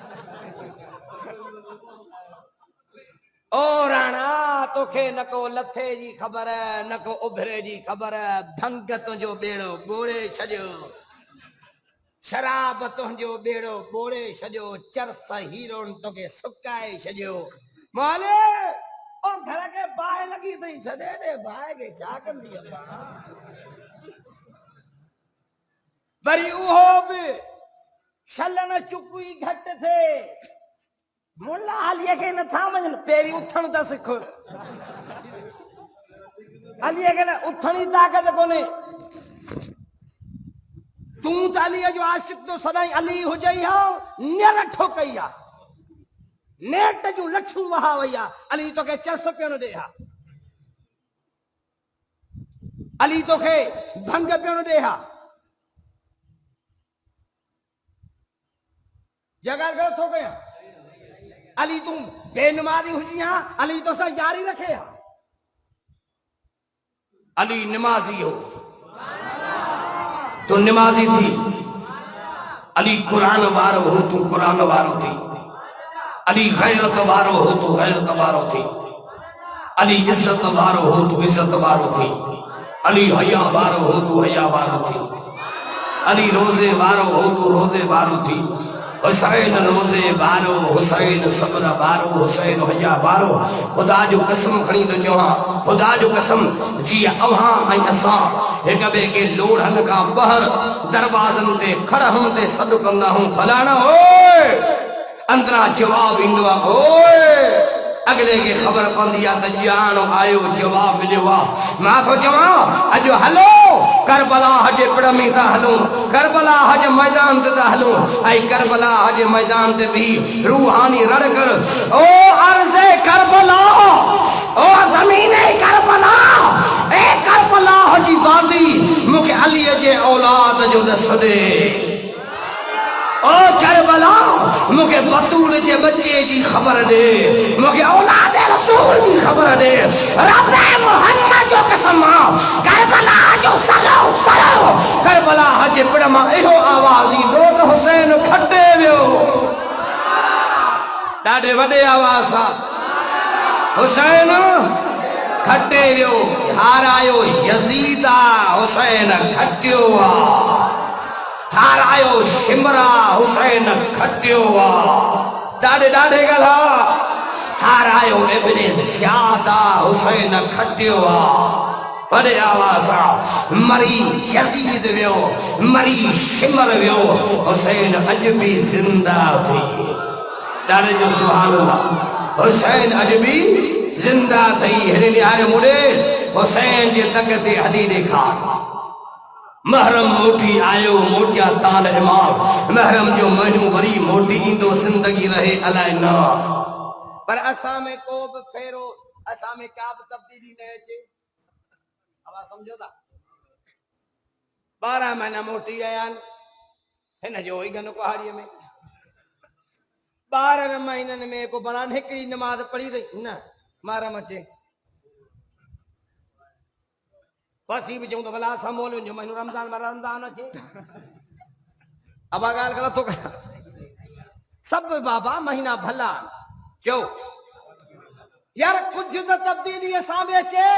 ओ राणा तोखे नको लथे जी खबर नको उभरे जी खबर भंग तुंहिंजो बेड़ो बोड़े छॾियो शराब तुंहिंजो बेड़ो बोड़े छॾियो चरस हीरोन तोखे सुकाए छॾियो मोले ओ घर के बाहि लगी अथई छॾे ॾे बाहि खे छा कंदी वरी उहो बि छलन चुकी घटि थिए मुल्ला अलीअ खे नथा मञनि पहिरीं उथण त सिख अलीअ खे न उथण जी ताक़त कोन्हे तूं त अलीअ जो आशिक़ तो सदाईं अली हुजई हा नियल ठोकई हा नेट जूं लठूं वहा वई हा अली तोखे चरस पियो न ॾे हा अली तोखे भंग पियो न ॾे हा जॻह कर थो कयां अली तू बेनमाजी हुजी हा अली तो सा जारी रखे हा अली नमाजी हो तो नमाजी थी अली कुरान वारो हो तू कुरान वारो थी अली गैरत वारो हो तू गैरत वारो थी अली इज्जत वारो हो तू इज्जत वारो थी अली हया वारो हो तू हया वारो थी अली रोजे वारो हो तू रोजे वारो थी हुसैन रोजे बारो हुसैन सब्र बारो हुसैन हया बारो खुदा जो कसम खणी तो चवा खुदा जो कसम जी अवां ऐं असां हिक ॿिए खे लोढ़नि खां ॿाहिरि दरवाज़नि ते खड़हनि ते सॾु कंदा हूं फलाणा ओए अंदरां जवाब ईंदो आहे ओए अगले के खबर पवंदी आहे त ॼाण आयो जवाब मिलियो आहे मां थो चवां अॼु हलो करबला हज पिण में था हलूं करबला हज मैदान ते था हलूं ऐं करबला हज मैदान ते भी रूहानी रड़ कर ओ अर्ज़े करबला ओ ज़मीने करबला ए करबला हजी बांदी मूंखे अलीअ जे औलाद जो दस दे ओ करबला मुझे बतूल जे बच्चे जी खबर दे मुझे औलाद रसूल जी खबर दे रब मोहम्मद जो कसम करबला जो सलो सलो करबला हज पिण मां इहो आवाज़ ईंदो त हुसैन खटे वियो ॾाढे वॾे आवाज़ सां हुसैन खटे वियो हारायो यज़ीद हुसैन खटियो आहे हारायो शिमरा हुसैन खटियो ॾाढे ॾाढे ॻाल्हा हारायो इब्ने ज़ियाद हुसैन खटियो वॾे आवाज़ सां मरी यज़ीद वियो मरी शिमर वियो हुसैन अॼु बि ज़िंदा थी डाले जो सुभान अल्लाह। हुसैन अजबी जिंदा थई हेरे निहारे मुड़े हुसैन जे तक ते हली देखा। महरम मोटी आयो मोटिया ताल इमाम महरम जो महीनों वरी मोटी इंदो जिंदगी रहे अलाए न। पर असा में को भी फेरो असा में क्या भी तब्दीली न अचे। अब समझो था 12 महीना मोटी आया हिन जो ही गन पहाड़ी में 12 महीनन में को बना हिकड़ी नमाज पढ़ी थी न मारम अचे बस ही भी चऊं तो भला असां मोल जो महीनो रमजान अचे। अब गाल गलत तो सब बाबा महीना भला चो यार कुछ तो तब्दीली असां में अचे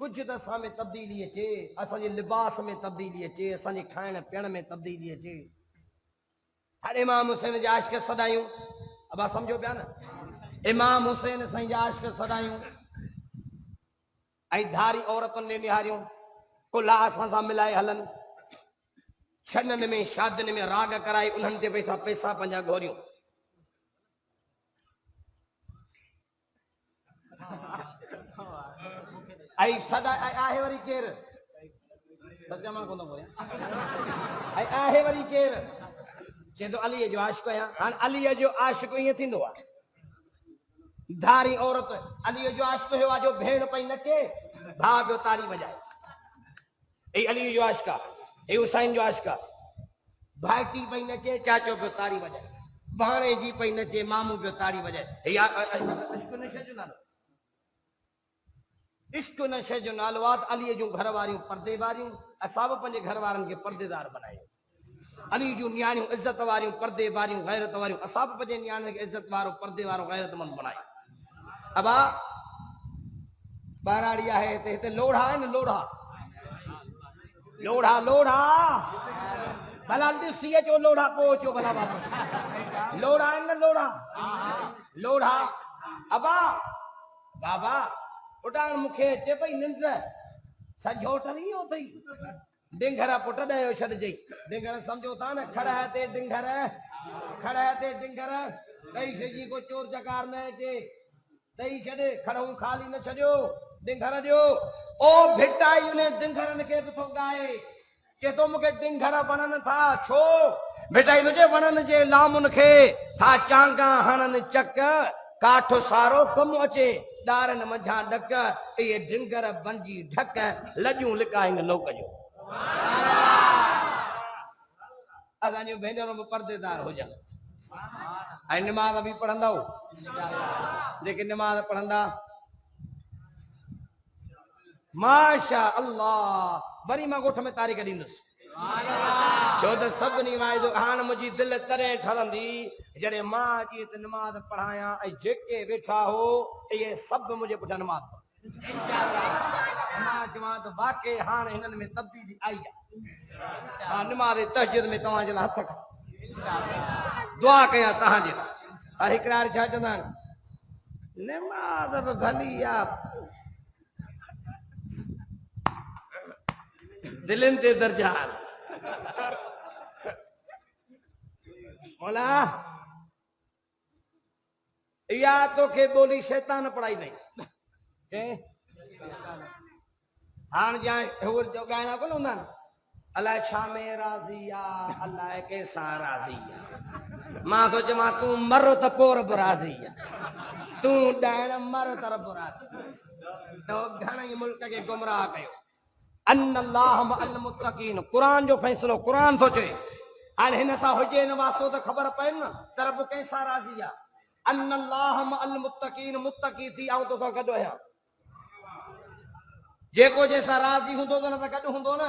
कुछ तो असां में तब्दीली अचे असांजे लिबास में तब्दीली अचे असांजे खाइण पीअण में तब्दीली अचे। हर इमाम हुसैन जा आशिक़ सदायूं अब समझो पिया न इमाम हुसैन साईं जा आशिक़ सदायूं ऐं धारी औरतुनि ने निहारियूं कुल्हा असां सां मिलाए हलन छनन में शादियुनि में राग कराए उन्हनि ते पैसा पंहिंजा घोरियूं। ऐं सदा आहे वरी केर सच मां कोन बोलियां ऐं आहे वरी केर चेंदो अलीअ जो आशिक़ आहियां। हाणे अलीअ जो आशिक़ ईअं थींदो आहे धारी औरत अलीअ जो आशिक़ हुयो आहे जो भेण पई नचे भाउ पियो ताड़ी वॼाए ही अलीअ जो आशिक़ आहे ही हुसैन जो आशिक़ आहे। भाइटी पई नचे चाचो पियो ताड़ी वॼाए भाणे जी पई नचे मामू पियो ताड़ी वॼाए इश्क नशे जो नालो इश्क नशे जो नालो आहे। अलीअ जूं घर वारियूं पर्दे वारियूं असां बि पंहिंजे घर वारनि खे पर्देदार बनायो। अली जूं नियाणियूं इज़त वारियूं पर्दे वारियूं गैरत वारियूं असां बि पंहिंजे नियाणियुनि खे इज़त वारो पर्दे वारो गैरतमंद बनायो। अब बाराड़ी आहे हिते लोढ़ा आहे न लोढ़ा लोढ़ा लोढ़ा भला ॾिसी अचो लोढ़ा पोइ अचो भला वापसि लोढ़ा आहिनि न लोढ़ा लोढ़ा। अबा बाबा पुटाण मूंखे अचे पई निंड सॼो टरी वियो अथई डिंगर पुट ॾियो छॾिजई डिंगर सम्झो था न खड़ा ते डिंगर ॾेई छॾी को चोर चकार न अचे ॾेई छॾे खड़ूं खाली न छॾियो डिंगर ॾियो ओ भिटाई उन डिंगरनि खे बि थो ॻाए चए थो मूंखे डिंगर वणनि था छो भिटाई तुंहिंजे वणनि जे लामुनि खे था चांगा हणनि चक काठ सारो कमु अचे ॾारनि मंझां ॾक इहे डिंगर बंजी ढक लॼूं लिकाइनि लोक जो। असांजूं भेनरूं बि पर्देदार हुजनि ऐं निमाज़ बि पढ़ंदा जेके निमाज़ पढ़ंदा माशा अल्लाह वरी मां ॻोठ में तारीख़ ॾींदुसि छो त सभिनी वाइदो हाणे मुंहिंजी दिलि तॾहिं ठरंदी जॾहिं मां अची हिते निमाज़ पढ़ायां ऐं जेके वेठा हो इहे सभु मुंहिंजे पुठियां निमाज़ मां चवां त वाकई हाणे हिननि में तब्दीली आई आहे। मां निमाज़ तहज्जुद में तव्हांजे लाइ हथ खणां दुआ कयां तव्हांजे लाइ। पर हिकिड़ा छा चवंदा आहिनि निमाज़ बि भली आहे दिलनि ते दर्जा मौला इहा तोखे ॿोली शैतान पढ़ाई अथई हाणे जा ॻाइणा कोन हूंदा आहिनि अलाए छा में राज़ी आहे अलाए कंहिंसां राज़ी आहे मां थो चवां तूं मर त पोइ रब राज़ी आहे तूं ॾाइण मर त रब राज़ी तो घणई मुल्क खे गुमराह कयो। अल्लाह मअल मुत्तकीन कुरान जो फ़ैसिलो कुरान थो चए हाणे हिन सां हुजे न वास्तो त ख़बर पए न त रब कंहिंसां राज़ी आहे। अल्लाह मअल मुत्तकीन मुत्तकी थी ऐं तोसां गॾु आहियां जेको जंहिंसां राज़ी हूंदो त न त गॾु हूंदो न।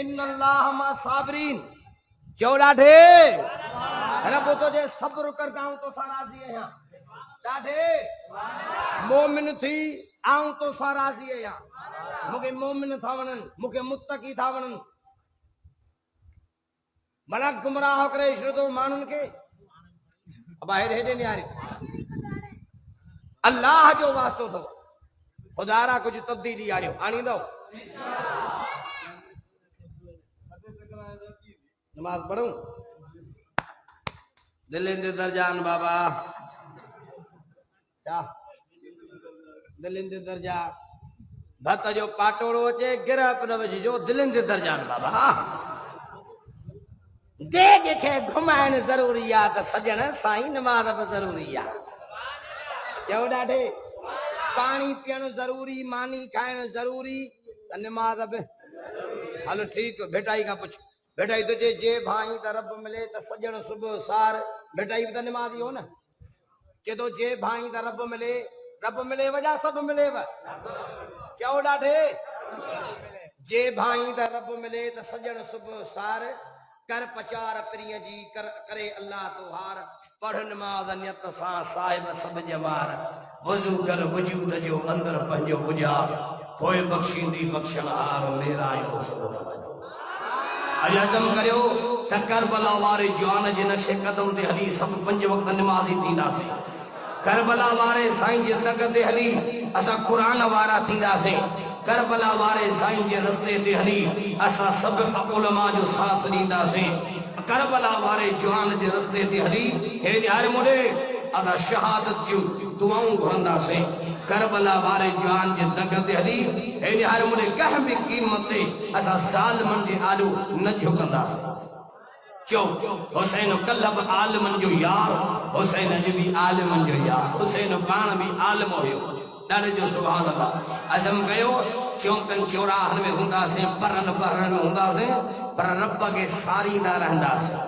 इन्नल्लाह मा साबिरीन चओ ॾाढे रब तुंहिंजे सब्र कर ऐं तोसां राज़ी आहियां ॾाढे मोमिन थी ऐं तोसां राज़ी आहियां मूंखे मोमिन था वणनि मूंखे मुत्तकी था वणनि भला गुमराह करे छॾियो माण्हुनि खे अब हेॾे निहारी अल्लाह जो वास्तो अथव खुदा रा कुछ तब्दीली आणियो आणींदो नमाज पढ़ूं दिल इंदे दरजान बाबा क्या दिल इंदे दरजा भत जो पाटोड़ो चे गिरा पर जो दिल इंदे दरजान बाबा दे के घुमाइण जरूरी आ त सजण साईं नमाज बि जरूरी आ क्यों ॾाढे पानी पीअण जरूरी मानी खाइण जरूरी त नमाज बि हलो ठीक भेटाई का पुछ भेटाई तुझे जे भाई त रब मिले त सजण सुबह सार भेटाई भी त नमाज ही हो न के तो जे भाई त रब मिले वजह सब मिले क्यों ॾाढे जे भाई त रब मिले त सजण सुबह सार कर पचार प्रिय जी करे अल्लाह तोहार पढ़ नमाज नियत सां साहिब सब जवार वजू कर वजूद जो अंदर पंहिंजो गुजार पोइ बख्शींदी बख्शनहार मेरा यो अज़म करियो त करबला वारे जवान जे नक्शे कदम ते हली सब 5 वक्त नमाज़ी थींदासीं करबला वारे साईं जे तक ते हली असां कुरान वारा थींदासीं करबला वारे साईं जे रस्ते ते हली असां सब उलमा जो साथ ॾींदासीं करबला वारे जवान जे रस्ते ते हली हे यार मुड़े असां शहादत जूं दुआऊं घुरंदासीं करबला वारे जवान जे दग ते हली हे यार मुड़े कंहिं बि क़ीमत ते असां ज़ालिमनि जे आॾो न झुकंदासीं चो हुसैन कल्लब आलिमन जो यार हुसैन जो भी आलिमन जो यार हुसैन पाण भी आलिम हुयो ॾाढे जो सुभान अल्लाह अज़म कयो चौकन चौराहन में हुंदासीं परन बहरन में हुंदासीं पर रब के सारींदा रहंदासीं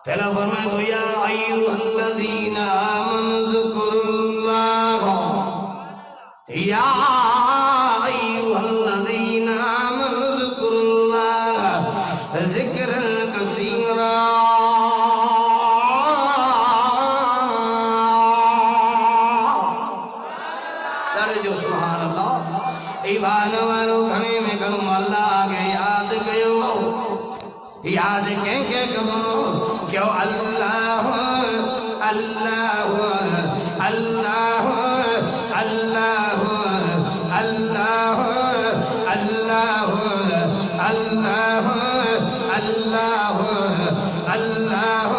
तेला फरमाए तो या अय्युहल्लज़ीना आमनु ज़कुरुल्लाह या अय्युहल्लज़ीना आमनु ज़कुरुल्लाह ज़िक्रन कसीरा जो सुभान अल्लाह ईमान वारो घणे में घणो अल्लाह के याद कयो याद कंहिंखे कबो जो अल्लाह अल्लाह अल्लाह अल्लाह अल्लाह अल्लाह अल्लाह अल्लाह अल्लाह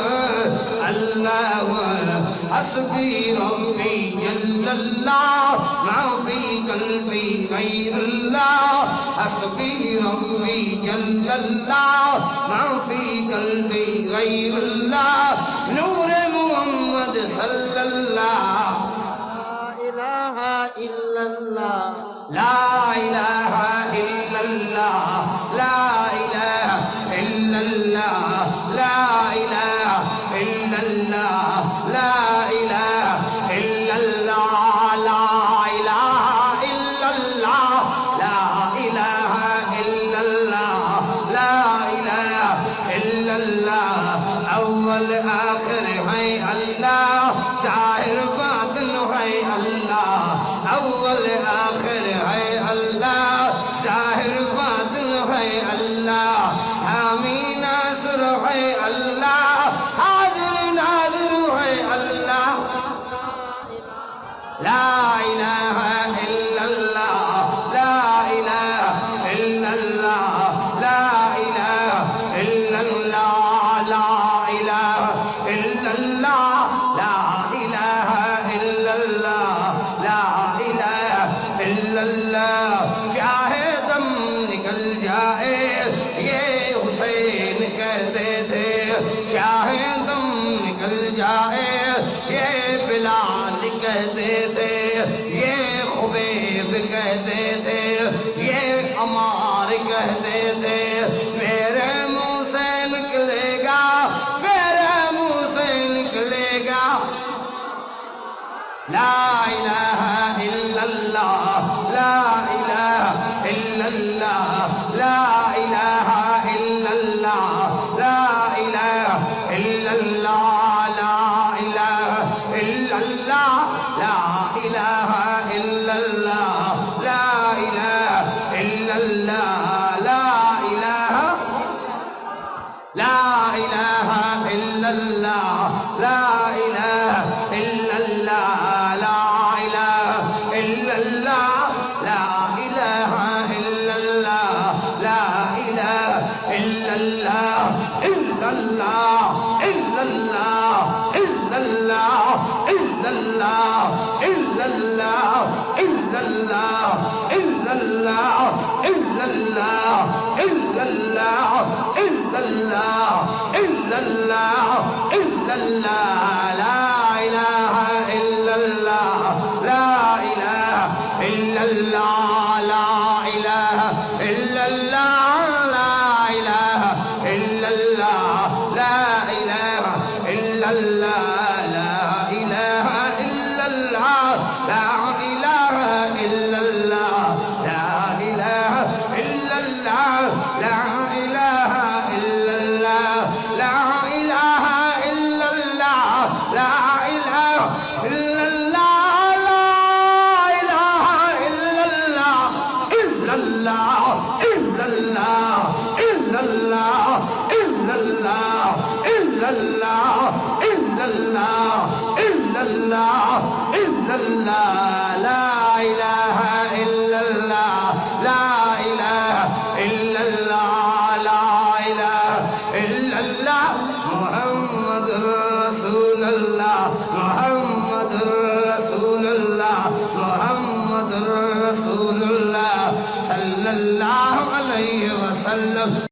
अल्लाह हस्बी रब्बी जल्लल्लाह मा फी कल्बी गैरुल्लाह हस्बी रब्बी जल्लल्लाह मा फी कल्बी गैरुल्लाह नूर मोहम्मद सल्लल्लाह ला इलाहा इल्लल्लाह ला इलाहा इल्लल्लाह ला इलाहा इल्लल्लाह ला इलाहा इल्लल्लाह ला इलाहा इल्लल्लाह ला इलाहा इल्लल्लाह ला इलाहा इल्लल्लाह अव्वल आखिर है अल्लाह जाहिर बातिन है अल्लाह अव्वल आखिर है अल्लाह जाहिर बातिन है अल्लाह हामी नासिर है अल्लाह हाजिर नाजिर है अल्लाह ला इलाहा इल्लल्लाह ला इलाहा इल्लल्लाह ला इलाहा इल्लल्लाह ला इलाहा इल्लल्लाह ला इलाहा इल्लल्लाह ला इलाहा इल्लल्लाह चाहे दम निकल जाए ये हुसैन कहते थे चाहे दम निकल जाए ये बिलाल कहते थे ये खुबैब कहते थे ये अमार कहते थे मेरे मुंह से निकलेगा मेरे मुंह से निकलेगा ला इलाहा इल्लल्लाह ला इलाहा इल्लल्लाह ला इलाहा इल्लल्लाह ला इलाहा इल्लल्लाह ला इलाहा इल्लल्लाह ला इल्लल्लाह, ला इलाहा इल्लल्लाह, ला इलाहा इल्लल्लाह, ला इलाहा इल्लल्लाह, ला इलाहा इल्लल्लाह, ला इलाहा इल्लल्लाह, ला इलाहा इल्लल्लाह, ला इलाहा इल्लल्लाह, ला इलाहा इल्लल्लाह, ला इलाहा इल्लल्लाह, ला इलाहा इल्लल्लाह, ला इलाहा इल्लल्लाह, इल्लल्लाह, इल्लल्लाह, इल्लल्लाह, इल्लल्लाह, इल्लल्लाह, इल्लल्लाह, इल्लल्लाह, ला इलाहा इल्लल्लाह, ला इलाहा इल्लल्लाह, ला इलाहा इल्लल्लाह, मुहम्मदुर रसूलुल्लाह, मुहम्मदुर रसूलुल्लाह, मुहम्मदुर रसूलुल्लाह सल्लल्लाहु अलैहि वसल्लम।